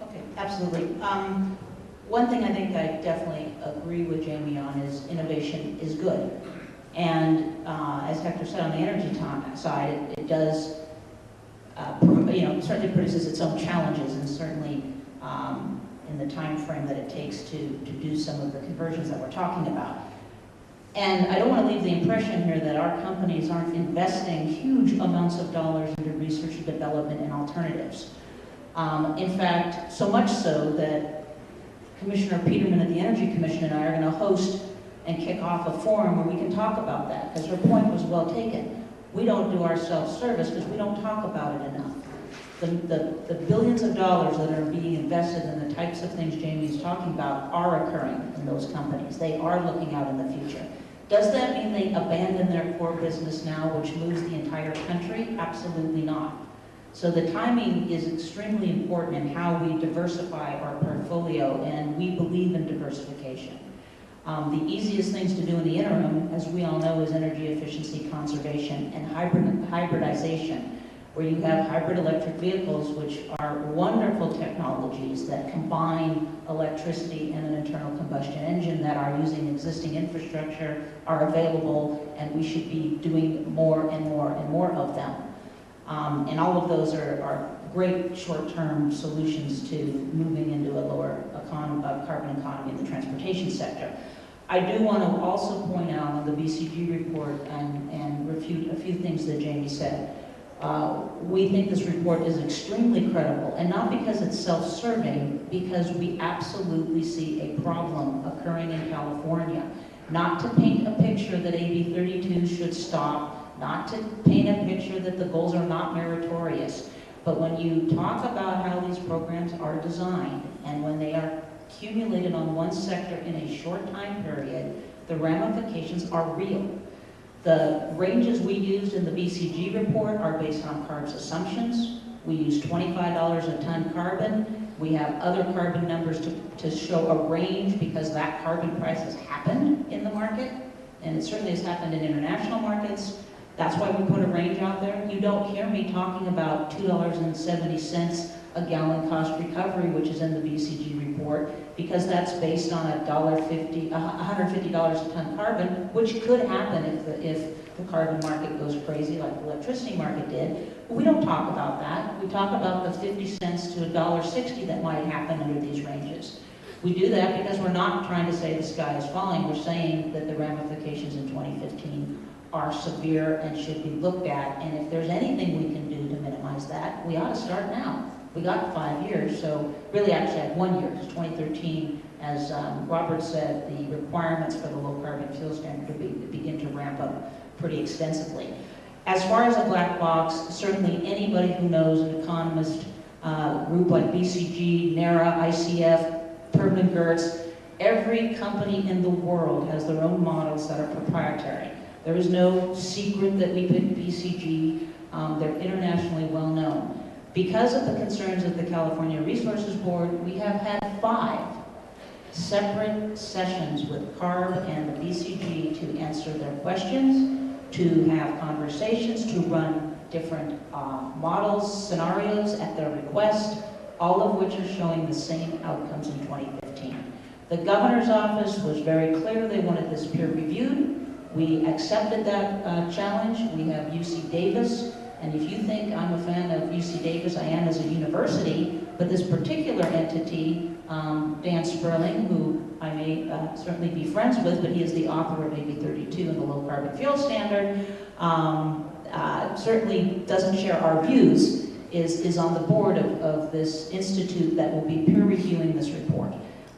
Speaker 4: Okay, absolutely. One thing I think I definitely agree with Jamie on is innovation is good. And as Hector said, on the energy side, it does, certainly produces its own challenges, and certainly in the time frame that it takes to do some of the conversions that we're talking about. And I don't want to leave the impression here that our companies aren't investing huge amounts of dollars into research and development and alternatives. In fact, so much so that Commissioner Peterman at the Energy Commission and I are going to host and kick off a forum where we can talk about that, because her point was well taken. We don't do ourselves service because we don't talk about it enough. The billions of dollars that are being invested in the types of things Jamie's talking about are occurring in those companies. They are looking out in the future. Does that mean they abandon their core business now, which moves the entire country? Absolutely not. So the timing is extremely important in how we diversify our portfolio, and we believe in diversification. The easiest things to do in the interim, as we all know, is energy efficiency, conservation, and hybridization, where you have hybrid electric vehicles, which are wonderful technologies that combine electricity and an internal combustion engine that are using existing infrastructure, are available, and we should be doing more and more and more of them. And all of those are great short-term solutions to moving into a lower carbon economy in the transportation sector. I do want to also point out on the BCG report and refute a few things that Jamie said. We think this report is extremely credible, and not because it's self-serving, because we absolutely see a problem occurring in California. Not to paint a picture that AB 32 should stop, not to paint a picture that the goals are not meritorious, but when you talk about how these programs are designed, and when they are accumulated on one sector in a short time period, the ramifications are real. The ranges we used in the BCG report are based on CARB's assumptions. We use $25 a ton carbon. We have other carbon numbers to show a range because that carbon price has happened in the market, and it certainly has happened in international markets. That's why we put a range out there. You don't hear me talking about $2.70 a gallon cost recovery, which is in the BCG report, because that's based on $150 a ton carbon, which could happen if the carbon market goes crazy like the electricity market did. But we don't talk about that. We talk about the 50 cents to $1.60 that might happen under these ranges. We do that because we're not trying to say the sky is falling. We're saying that the ramifications in 2015 are severe and should be looked at, and if there's anything we can do to minimize that, we ought to start now. We got 5 years, so really actually had 1 year, because 2013, as Robert said, the requirements for the low carbon fuel standard begin to ramp up pretty extensively. As far as a black box, certainly anybody who knows an economist group like BCG, NARA, ICF, Perman Gertz, every company in the world has their own models that are proprietary. There is no secret that we picked BCG. They're internationally well known. Because of the concerns of the California Resources Board, we have had 5 separate sessions with CARB and the BCG to answer their questions, to have conversations, to run different models, scenarios at their request, all of which are showing the same outcomes in 2015. The governor's office was very clear they wanted this peer reviewed. We accepted that challenge. We have UC Davis, and if you think I'm a fan of UC Davis, I am as a university, but this particular entity, Dan Sperling, who I may certainly be friends with, but he is the author of AB 32 and the low carbon fuel standard, certainly doesn't share our views, is on the board of this institute that will be peer reviewing this report.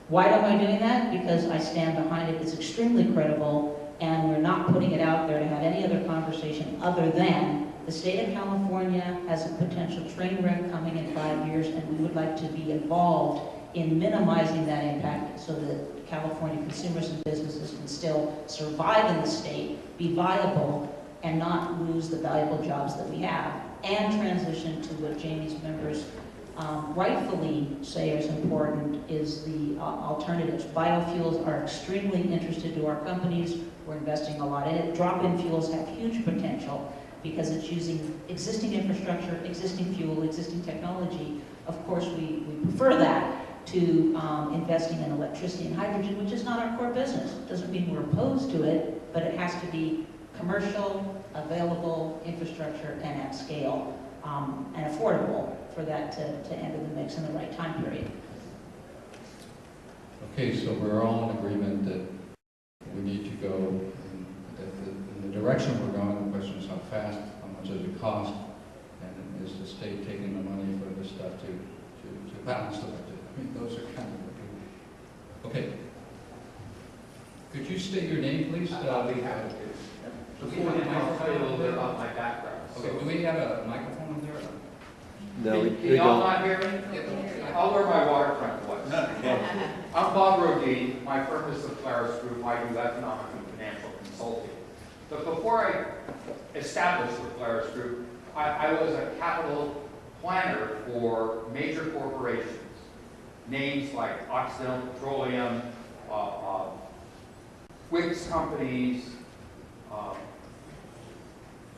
Speaker 4: Why am I doing that? Because I stand behind it. It's extremely credible, and we're not putting it out there to have any other conversation other than the state of California has a potential train wreck coming in 5 years, and we would like to be involved in minimizing that impact so that California consumers and businesses can still survive in the state, be viable, and not lose the valuable jobs that we have, and transition to what Jamie's members rightfully say is important is the alternatives. Biofuels are extremely interested to our companies. We're investing a lot in it. Drop-in fuels have huge potential because it's using existing infrastructure, existing fuel, existing technology. Of course, we prefer that to investing in electricity and hydrogen, which is not our core business. It doesn't mean we're opposed to it, but it has to be commercial, available infrastructure, and at scale, and affordable for that to enter the mix in the right time period.
Speaker 2: Okay, so we're all in agreement that we need to go in the direction we're going. The question is how fast, how much does it cost, and is the state taking the money for this stuff to balance the budget? I mean, those are kind of okay. Could you state your name, please?
Speaker 6: I'll be happy to. Before the I'll tell you a little bit about my background.
Speaker 2: Okay, do we have a microphone there?
Speaker 6: No, can y'all not hear me? I'll wear my waterfront voice. I'm Bob Rodee. My firm is the Polaris Group. I do economic and financial consulting. But before I established the Polaris Group, I was a capital planner for major corporations. Names like Occidental Petroleum, Wix companies,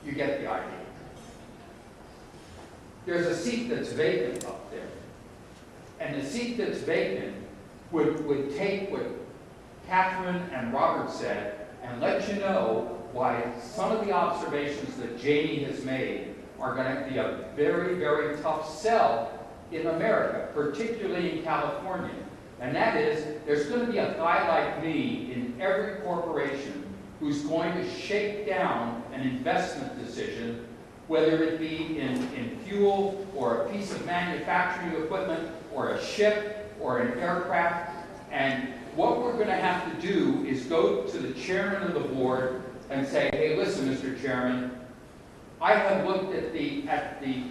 Speaker 6: you get the idea. There's a seat that's vacant up there. And the seat that's vacant would take what Catherine and Robert said and let you know why some of the observations that Jamie has made are going to be a very, very tough sell in America, particularly in California. And that is, there's going to be a guy like me in every corporation who's going to shake down an investment decision, whether it be in fuel or a piece of manufacturing equipment or a ship or an aircraft. And what we're going to have to do is go to the chairman of the board and say, hey, listen, Mr. Chairman, I have looked at the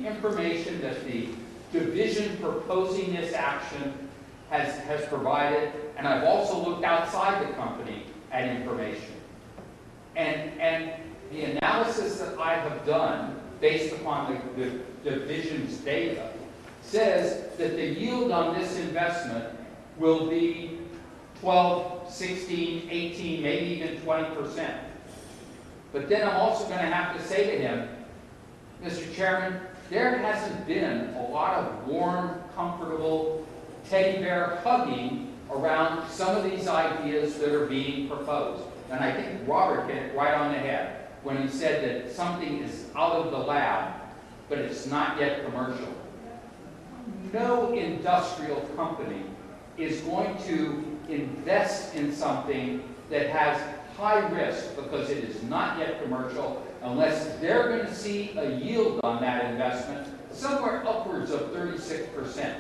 Speaker 6: information that the division proposing this action has provided, and I've also looked outside the company at information. And the analysis that I have done, based upon the division's data, says that the yield on this investment will be 12, 16, 18, maybe even 20%. But then I'm also going to have to say to him, Mr. Chairman, there hasn't been a lot of warm, comfortable teddy bear hugging around some of these ideas that are being proposed. And I think Robert hit it right on the head when he said that something is out of the lab, but it's not yet commercial. No industrial company is going to invest in something that has high risk because it is not yet commercial unless they're going to see a yield on that investment somewhere upwards of 36%.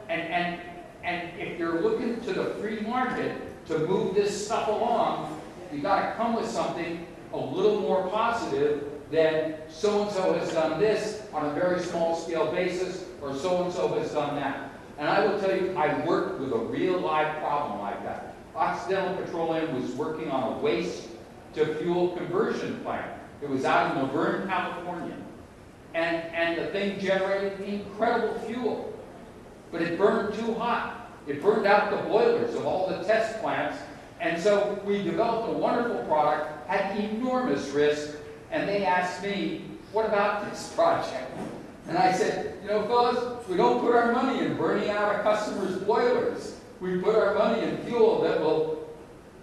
Speaker 6: And if you're looking to the free market to move this stuff along, you got to come with something a little more positive than so-and-so has done this on a very small scale basis, or so-and-so has done that. And I will tell you, I worked with a real live problem like that. Occidental Petroleum was working on a waste-to-fuel conversion plant. It was out in Laverne, California. And the thing generated incredible fuel. But it burned too hot. It burned out the boilers of all the test plants. And so we developed a wonderful product, had enormous risk, and they asked me, what about this project? And I said, you know, fellas, we don't put our money in burning out a customer's boilers. We put our money in fuel that will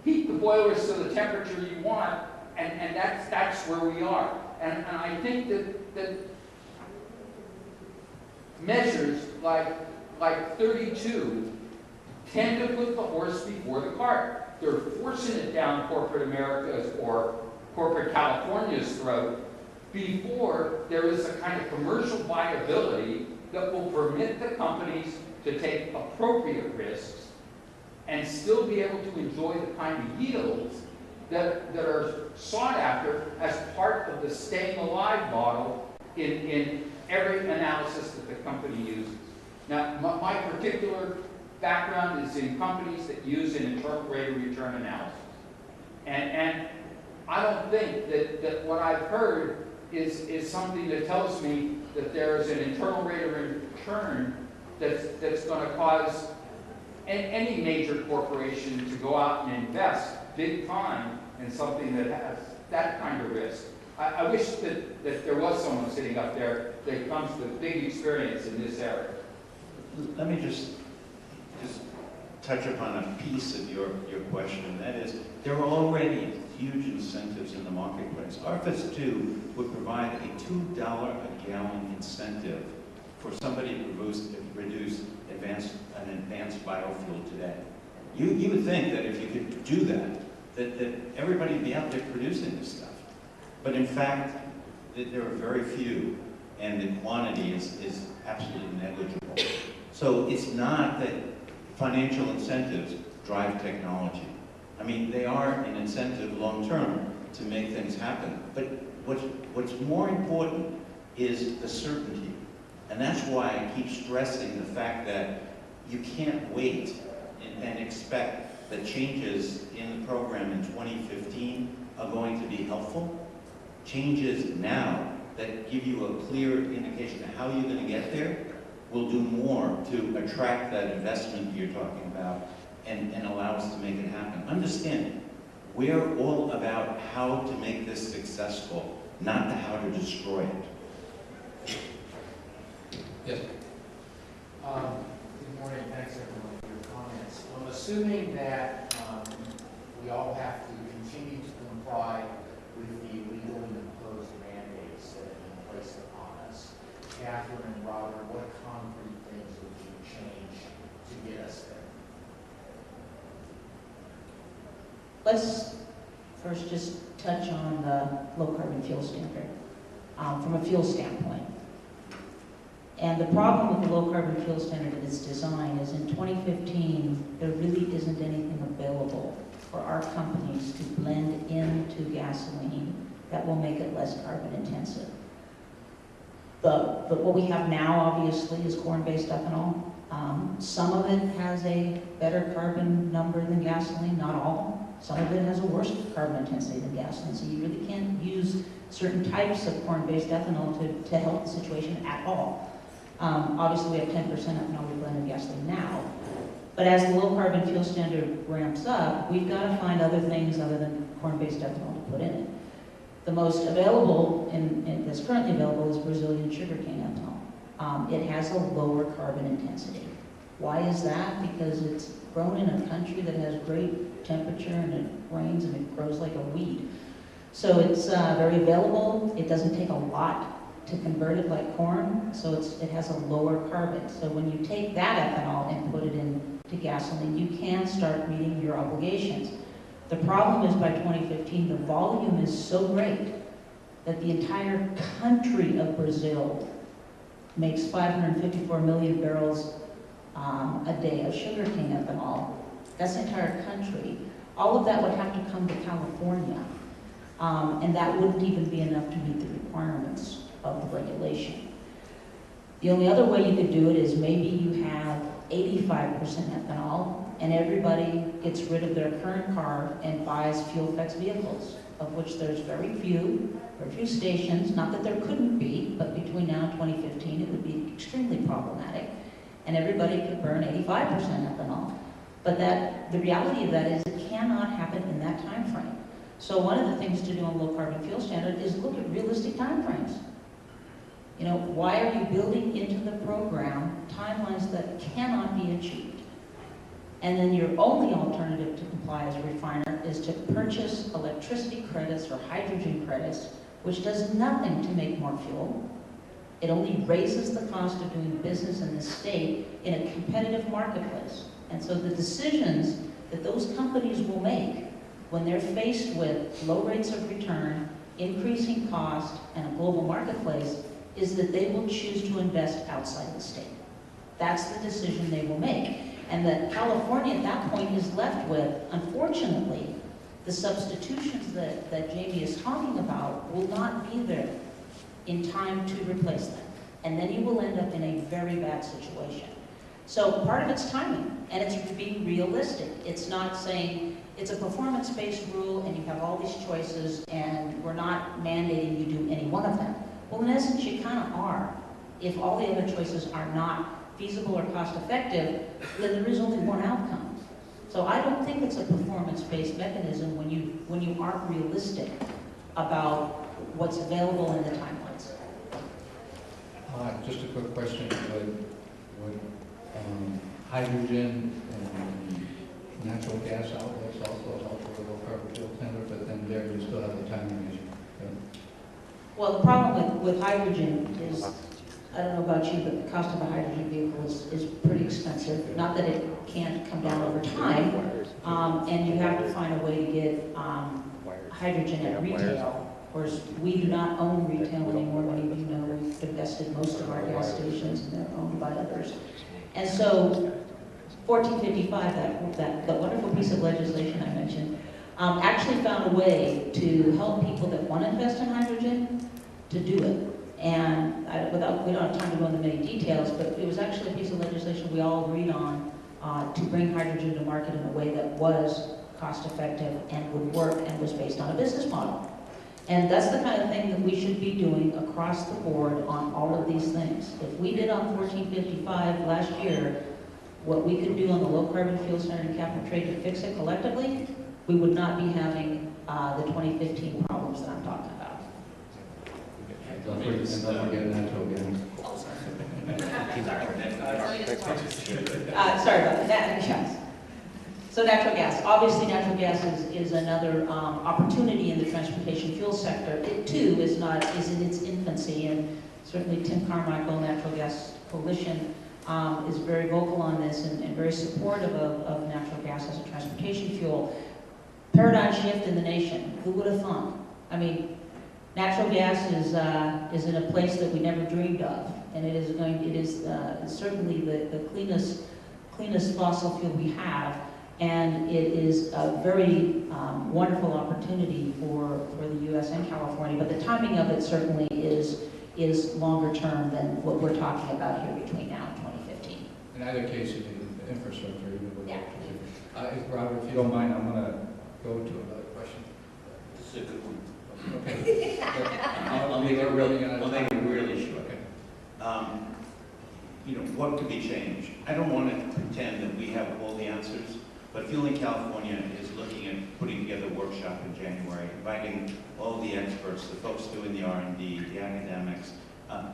Speaker 6: heat the boilers to the temperature you want, and that's where we are. And I think that measures like 32 tend to put the horse before the cart. They're forcing it down corporate America's or corporate California's throat before there is a kind of commercial viability that will permit the companies to take appropriate risks and still be able to enjoy the kind of yields that are sought after as part of the staying alive model in every analysis that the company uses. Now, my particular background is in companies that use an internal rate of return analysis. And I don't think that what I've heard is something that tells me that there is an internal rate of return that's going to cause any major corporation to go out and invest big time in something that has that kind of risk. I wish that there was someone sitting up there that comes with big experience in this area.
Speaker 5: Let me just touch upon a piece of your question, and that is, there are already huge incentives in the marketplace. RFS 2 would provide a $2 a gallon incentive for somebody to produce an advanced biofuel today. You would think that if you could do that everybody would be out there producing this stuff. But in fact, there are very few, and the quantity is absolutely negligible. So it's not that financial incentives drive technology. I mean, they are an incentive long-term to make things happen. But what's more important is the certainty. And that's why I keep stressing the fact that you can't wait and expect that changes in the program in 2015 are going to be helpful. Changes now that give you a clear indication of how you're going to get there will do more to attract that investment you're talking about and allow us to make it happen. Understand, we're all about how to make this successful, not the how to destroy it.
Speaker 2: Yes.
Speaker 7: Good morning, thanks everyone for your comments. I'm assuming that we all have to continue to comply with the legal and imposed mandates that have been placed upon us. Catherine and Robert, what concrete things would you change to get us there?
Speaker 4: Let's first just touch on the low carbon fuel standard from a fuel standpoint. And the problem with the low carbon fuel standard and its design is in 2015, there really isn't anything available for our companies to blend into gasoline that will make it less carbon intensive. But what we have now, obviously, is corn-based ethanol. Some of it has a better carbon number than gasoline, not all. Some of it has a worse carbon intensity than gasoline, so you really can't use certain types of corn-based ethanol to help the situation at all. Obviously, we have 10% ethanol we blend in gasoline now. But as the low-carbon fuel standard ramps up, we've got to find other things other than corn-based ethanol to put in it. The most available, that's currently available, is Brazilian sugarcane ethanol. It has a lower carbon intensity. Why is that? Because it's grown in a country that has great temperature and it rains and it grows like a weed. So it's very available. It doesn't take a lot to convert it like corn, so it has a lower carbon. So when you take that ethanol and put it into gasoline, you can start meeting your obligations. The problem is by 2015, the volume is so great that the entire country of Brazil makes 554 million barrels a day of sugarcane ethanol. That's the entire country. All of that would have to come to California, and that wouldn't even be enough to meet the requirements of the regulation. The only other way you could do it is maybe you have 85% ethanol and everybody gets rid of their current car and buys fuel-flex vehicles, of which there's very few stations, not that there couldn't be, but between now and 2015 it would be extremely problematic, and everybody could burn 85% ethanol. But the reality of that is it cannot happen in that time frame. So one of the things to do on low carbon fuel standard is look at realistic time frames. You know, why are you building into the program timelines that cannot be achieved? And then your only alternative to comply as a refiner is to purchase electricity credits or hydrogen credits, which does nothing to make more fuel. It only raises the cost of doing business in the state in a competitive marketplace. And so the decisions that those companies will make when they're faced with low rates of return, increasing cost, and a global marketplace is that they will choose to invest outside the state. That's the decision they will make. And that California at that point is left with, unfortunately, the substitutions that Jamie is talking about will not be there in time to replace them. And then you will end up in a very bad situation. So part of it's timing, and it's being realistic. It's not saying it's a performance-based rule and you have all these choices and we're not mandating you do any one of them. Well, in essence, you kind of are. If all the other choices are not feasible or cost-effective, then there is only one outcome. So I don't think it's a performance-based mechanism when you aren't realistic about what's available in the timelines.
Speaker 2: Just a quick question. Would hydrogen and natural gas outlets also help with the low carbon fuel standard, but then there you still have the timing issue?
Speaker 4: Well, the problem with hydrogen is, I don't know about you, but the cost of a hydrogen vehicle is pretty expensive. Not that it can't come down over time, and you have to find a way to get hydrogen at retail. Of course, we do not own retail anymore. Many of you know we've divested most of our gas stations and they're owned by others. And so 1455, that wonderful piece of legislation I mentioned, actually found a way to help people that want to invest in hydrogen to do it. And we don't have time to go into many details, but it was actually a piece of legislation we all agreed on to bring hydrogen to market in a way that was cost effective and would work and was based on a business model. And that's the kind of thing that we should be doing across the board on all of these things. If we did on 1455 last year, what we could do on the low carbon fuel standard and cap and trade to fix it collectively, we would not be having the 2015 problems that I'm talking about.
Speaker 2: Don't forget natural gas.
Speaker 4: Sorry about that. Yes. So natural gas. Obviously, natural gas is another opportunity in the transportation fuel sector. It too is in its infancy, and certainly Tim Carmichael, Natural Gas Coalition, is very vocal on this and very supportive of natural gas as a transportation fuel. Paradigm shift in the nation. Who would have thought? I mean, natural gas is in a place that we never dreamed of, and it is certainly the cleanest fossil fuel we have, and it is a very wonderful opportunity for the U.S. and California. But the timing of it certainly is longer term than what we're talking about here between now and 2015.
Speaker 2: In either case, you need infrastructure. Even with
Speaker 4: Yeah.
Speaker 2: Robert, if you don't mind, I'm going to go to another question.
Speaker 5: This is a good one.
Speaker 2: Okay.
Speaker 5: I'll make it really short.
Speaker 2: Okay.
Speaker 5: You know, what could be changed? I don't want to pretend that we have all the answers, but Fueling California is looking at putting together a workshop in January, inviting all the experts, the folks doing the R&D, the academics,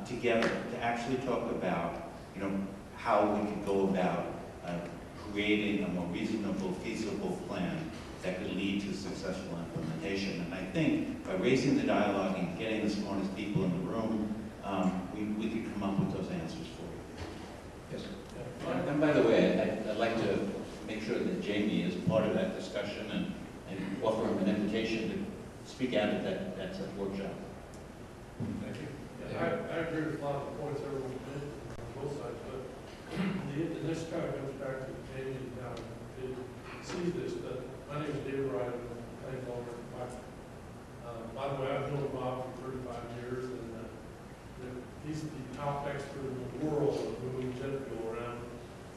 Speaker 5: together to actually talk about, you know, how we can go about creating a more reasonable, feasible plan that could lead to successful implementation. And I think by raising the dialogue and getting the smartest people in the room, we could come up with those answers for you.
Speaker 2: Yes.
Speaker 8: And by the way, I'd like to make sure that Jamie is part of that discussion and offer him an invitation to speak out at that workshop.
Speaker 2: Thank you.
Speaker 9: Yeah, I agree with a lot of the points everyone did on both sides, but this kind of comes back to Jamie now, did see this, but my name is David Wright, I'm a claim owner. By the way, I've known Bob for 35 years, and he's the top expert in the world of moving jet fuel around.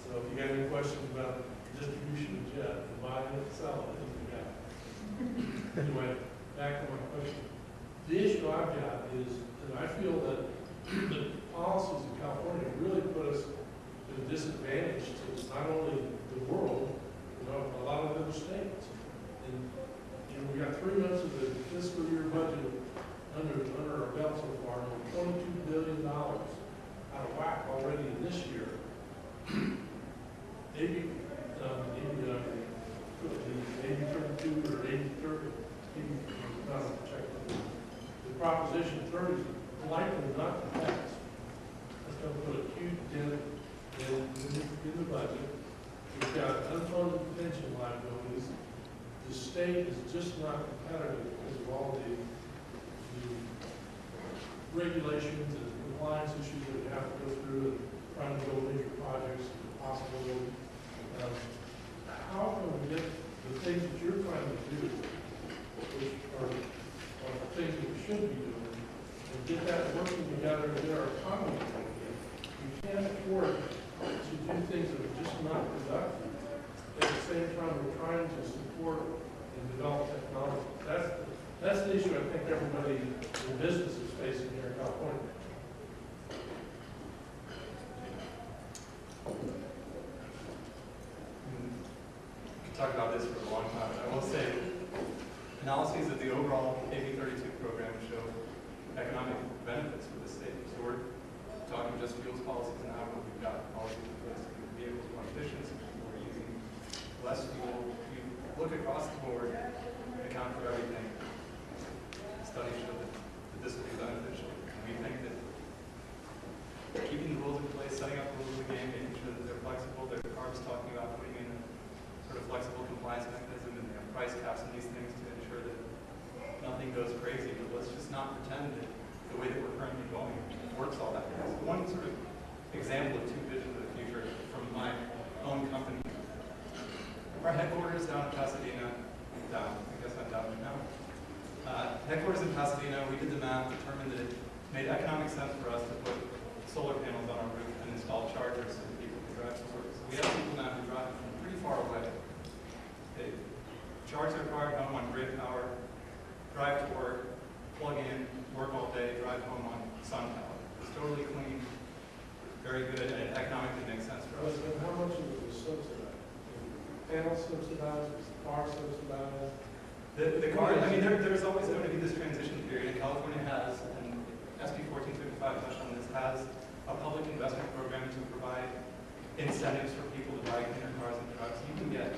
Speaker 9: So if you got any questions about distribution of jet, and buying it, selling it, he's the guy. Anyway, back to my question. The issue I've got is that I feel that the policies of California really put us at a disadvantage to not only the world, but a lot of other states. And we got 3 months of the fiscal year budget under our belt so far, and $22 billion out of whack already in this year. Maybe 32 or 80-30, not check. The Proposition 30 is likely not to pass. That's going to put a huge dent in the budget. We've got unfunded pension liabilities. The state is just not competitive because of all the regulations and compliance issues that we have to go through and trying to build major projects if possible. How can we get the things that you're trying to do, which are the things that we should be doing, and get that working together and get our economy going again? We can't afford to do things that are just not productive. At the same time, we're trying to support and develop technology. That's the issue I think everybody in business is facing here in California.
Speaker 3: We could talk about this for a long time, but I will say analyses of the overall AB 32 program show economic benefits for the state. So we're talking just fuels policies now, but we've got policies in place to make vehicles more efficient, so people are using less fuel. If you look across the board and account for everything, studies show that this will be beneficial. And we think that keeping the rules in place, setting up rules of the game, making sure that they're flexible. Carb is talking about putting in a sort of flexible compliance mechanism, and they have price caps and these things to ensure that nothing goes crazy. But let's just not pretend that the way that we're currently going works all that way. So one sort of example of two visions of the future from my own company. Our headquarters down in Pasadena, I guess I'm down right now. Headquarters in Pasadena, we did the math, determined that it made economic sense for us to put solar panels on our roof and install chargers so that people could drive to work. So we have people now who drive from pretty far away. They charge their car at home on grid power, drive to work,
Speaker 9: panel subsidized, is the car subsidized?
Speaker 3: The car, I mean, there's always going to be this transition period, and California has, and SB 1455 touched on this, has a public investment program to provide incentives for people to buy cleaner cars and trucks. You can get,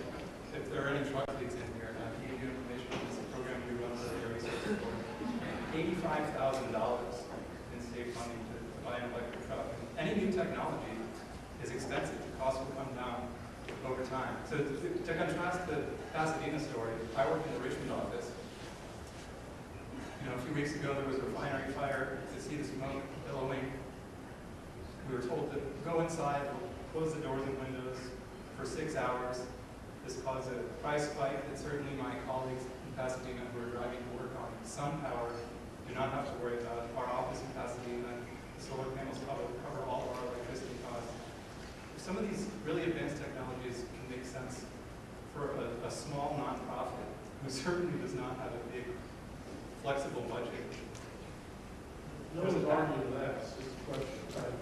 Speaker 3: if there are any truck leagues in here, and I can give you information on this program we run for the Area Resources Board, $85,000 in state funding to buy an electric truck. Any new technology is expensive. The cost will come down over time. So to contrast the Pasadena story, I work in the Richmond office. You know, a few weeks ago there was a refinery fire. To see the smoke billowing, we were told to go inside, close the doors and windows for 6 hours. This caused a price spike that certainly my colleagues in Pasadena who are driving to work on SunPower do not have to worry about. Our office in Pasadena, the solar panels cover all of our electricity costs. Some of these really advanced technologies can make sense for a small nonprofit who certainly does not have a big, flexible budget.
Speaker 9: No one's arguing that, it's just a question of time. I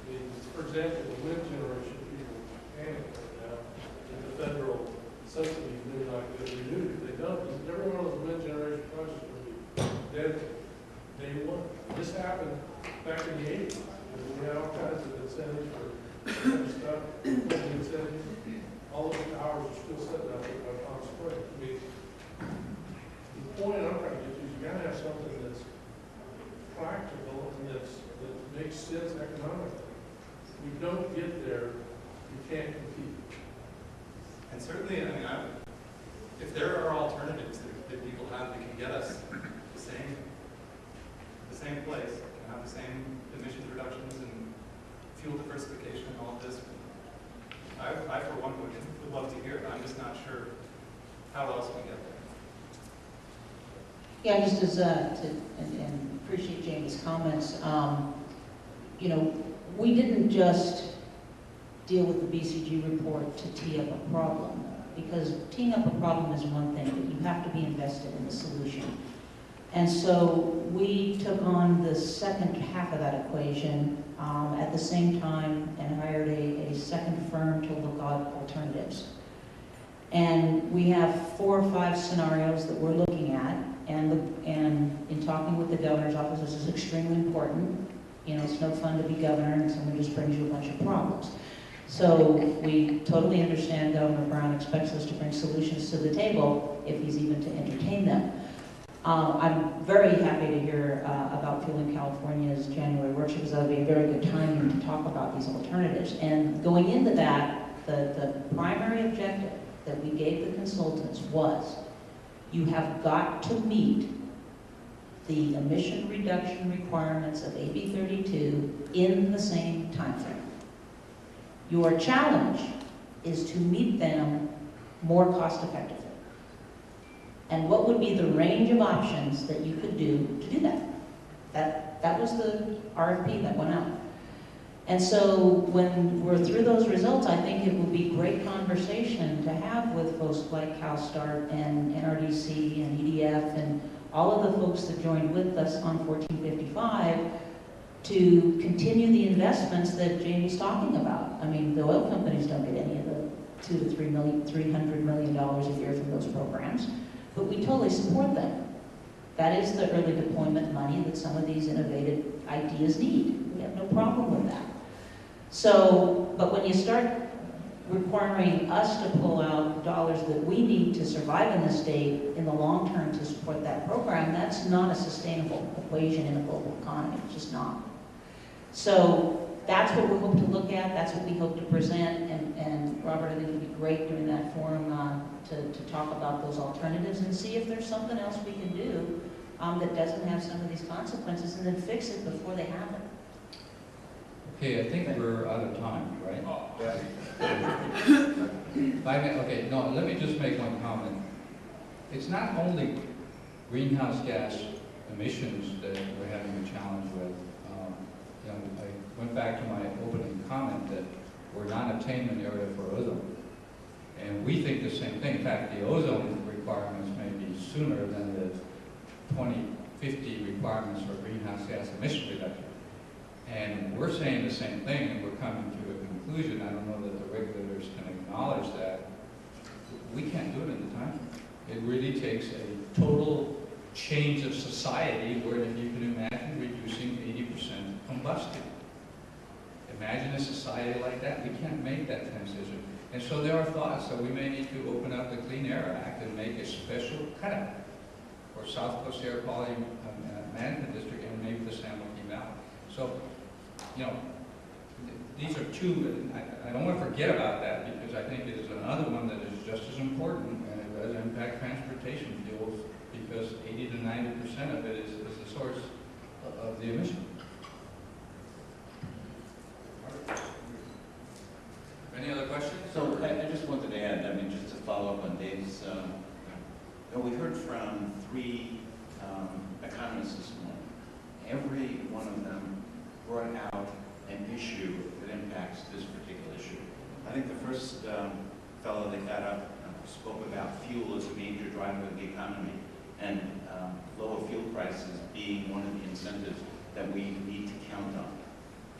Speaker 9: mean, for example, the wind generation people panic right now, and the federal subsidies may not get renewed. If they don't, every one of those wind generation projects will be dead day one. This happened back in the 80s. We had all kinds of incentives for stuff, incentives. All of the towers are still sitting out there by Palm Springs. I mean, the point I'm trying to get to is you gotta have something that's practical and that makes sense economically. If we don't get there, we can't compete.
Speaker 3: And certainly, I mean, if there are alternatives that people have that can get us the same place, can have the same emissions reductions and fuel diversification and all of this, I for one would love to hear it. I'm just not sure how else we get there.
Speaker 4: Yeah, just as, and appreciate Jamie's comments, you know, we didn't just deal with the BCG report to tee up a problem, because teeing up a problem is one thing, but you have to be invested in the solution. And so we took on the second half of that equation at the same time and hired a second firm to look at alternatives. And we have 4 or 5 scenarios that we're looking at, and in talking with the governor's office, this is extremely important. You know, it's no fun to be governor and someone just brings you a bunch of problems. So we totally understand Governor Brown expects us to bring solutions to the table if he's even to entertain them. I'm very happy to hear about Fueling California's January workshop, because that would be a very good timing to talk about these alternatives. And going into that, the primary objective that we gave the consultants was, you have got to meet the emission reduction requirements of AB 32 in the same time frame. Your challenge is to meet them more cost effectively. And what would be the range of options that you could do to do that? That was the RFP that went out. And so when we're through those results, I think it would be great conversation to have with folks like CalSTART and NRDC and EDF and all of the folks that joined with us on 1455 to continue the investments that Jamie's talking about. I mean, the oil companies don't get any of the $200 to $300 million a year from those programs, but we totally support them. That is the early deployment money that some of these innovative ideas need. We have no problem with that. So, but when you start requiring us to pull out dollars that we need to survive in the state in the long term to support that program, that's not a sustainable equation in a global economy. It's just not. So that's what we hope to look at. That's what we hope to present. And Robert, I think it would be great during that forum to talk about those alternatives and see if there's something else we can do that doesn't have some of these consequences, and then fix it before they happen.
Speaker 2: Okay, I think we're out of time, right? Okay, no, let me just make one comment. It's not only greenhouse gas emissions that we're having a challenge with. You know, I went back to my opening comment that we're non-attainment area for ozone. And we think the same thing. In fact, the ozone requirements may be sooner than the 2050 requirements for greenhouse gas emission reduction. And we're saying the same thing, and we're coming to a conclusion. I don't know that the regulators can acknowledge that, We can't do it in the time. It really takes a total change of society where, if you can imagine, reducing 80% combustion. Imagine a society like that. We can't make that transition. And so there are thoughts that we may need to open up the Clean Air Act and make a special cutout for South Coast Air Quality Management District and maybe the San Joaquin Valley. So, you know, these are two, I don't want to forget about that, because I think it is another one that is just as important, and it does impact transportation fuels, because 80 to 90% of it is the source of the emission. Any other questions?
Speaker 8: So I just wanted to add, I mean, just to follow up on Dave's, we heard from three economists this morning. Every one of them brought out an issue that impacts this particular issue. I think the first fellow that got up spoke about fuel as a major driver of the economy, and lower fuel prices being one of the incentives that we need to count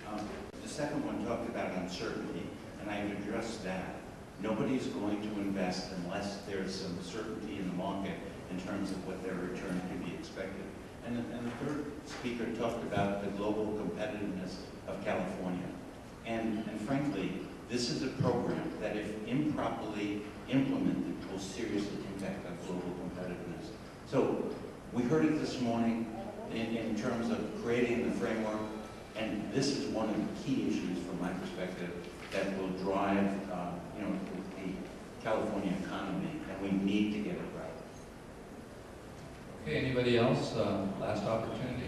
Speaker 8: on. The second one talked about uncertainty, and I've addressed that. Nobody's going to invest unless there's some certainty in the market in terms of what their return can be expected. And the third speaker talked about the global competitiveness of California. And frankly, this is a program that, if improperly implemented, will seriously impact our global competitiveness. So we heard it this morning in terms of creating the framework, and this is one of the key issues from my perspective that will drive you know, the California economy, and we need to get it right.
Speaker 2: Okay, anybody else? Last opportunity.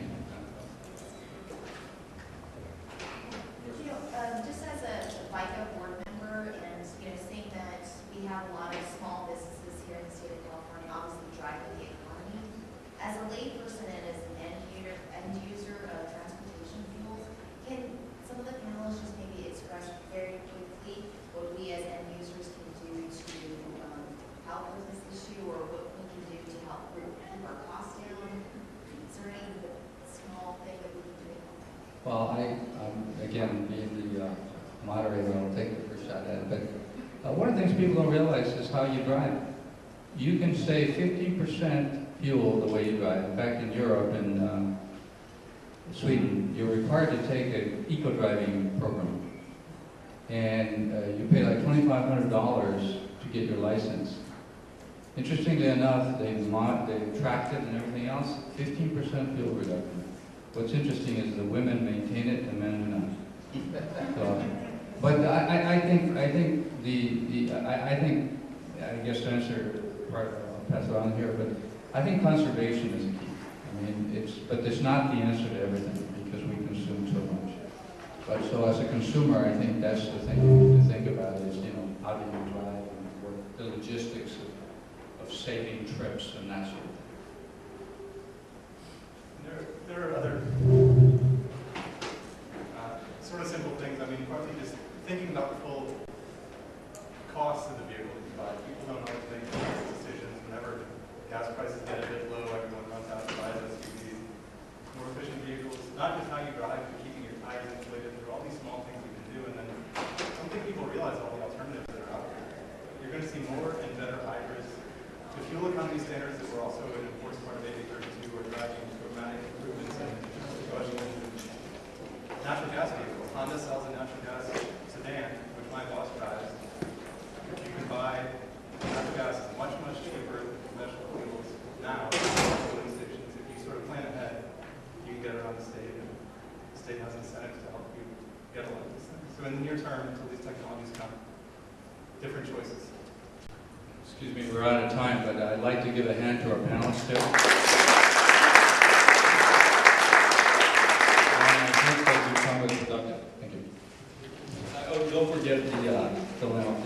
Speaker 10: Just as a FICA board member, and seeing that we have a lot of small businesses here in the state of California, obviously driving the economy. As a layperson and as an end user of transportation fuels, can some of the panelists just maybe express very quickly what we as end users can do to help with this issue, or what we can do to help keep our costs down? Is there any small thing that we can do?
Speaker 2: Well, again, being the moderator, I'll take the first shot at it. But one of the things people don't realize is how you drive. You can save 50% fuel the way you drive. In fact, in Europe and Sweden, you're required to take an eco-driving program. And you pay like $2,500 to get your license. Interestingly enough, they've tracked it and everything else, 15% fuel reduction. What's interesting is the women maintain it, the men do not. So, but I guess to answer part, I'll pass it on here, but I think conservation is key. I mean, but it's not the answer to everything, because we consume so much. But so as a consumer, I think that's the thing you need to think about is, how do you drive, and what the logistics of saving trips and that sort of thing.
Speaker 3: There are other sort of simple things. I mean, partly just thinking about the full cost of the vehicle that you buy. People don't always make those decisions. Whenever gas prices get a bit low, everyone runs out and buys SUVs. More efficient vehicles, not just how you drive, but keeping your tires inflated. There are all these small things you can do, and then I don't think people realize all the alternatives that are out there. You're going to see more and better hybrids. The fuel economy standards that were also an important part of AB 32 are driving dramatic improvements in combustion engines. Natural gas vehicles. Honda sells a natural gas sedan, which my boss drives. You can buy natural gas is much, much cheaper than conventional fuels now at filling stations. If you sort of plan ahead, you can get around the state, and the state has incentives to help you get a lot of these things. So in the near term, until these technologies come, different choices.
Speaker 2: Excuse me, we're out of time, but I'd like to give a hand to our panelists too. And I think that your time was productive. Thank you. Oh, don't forget the lamp.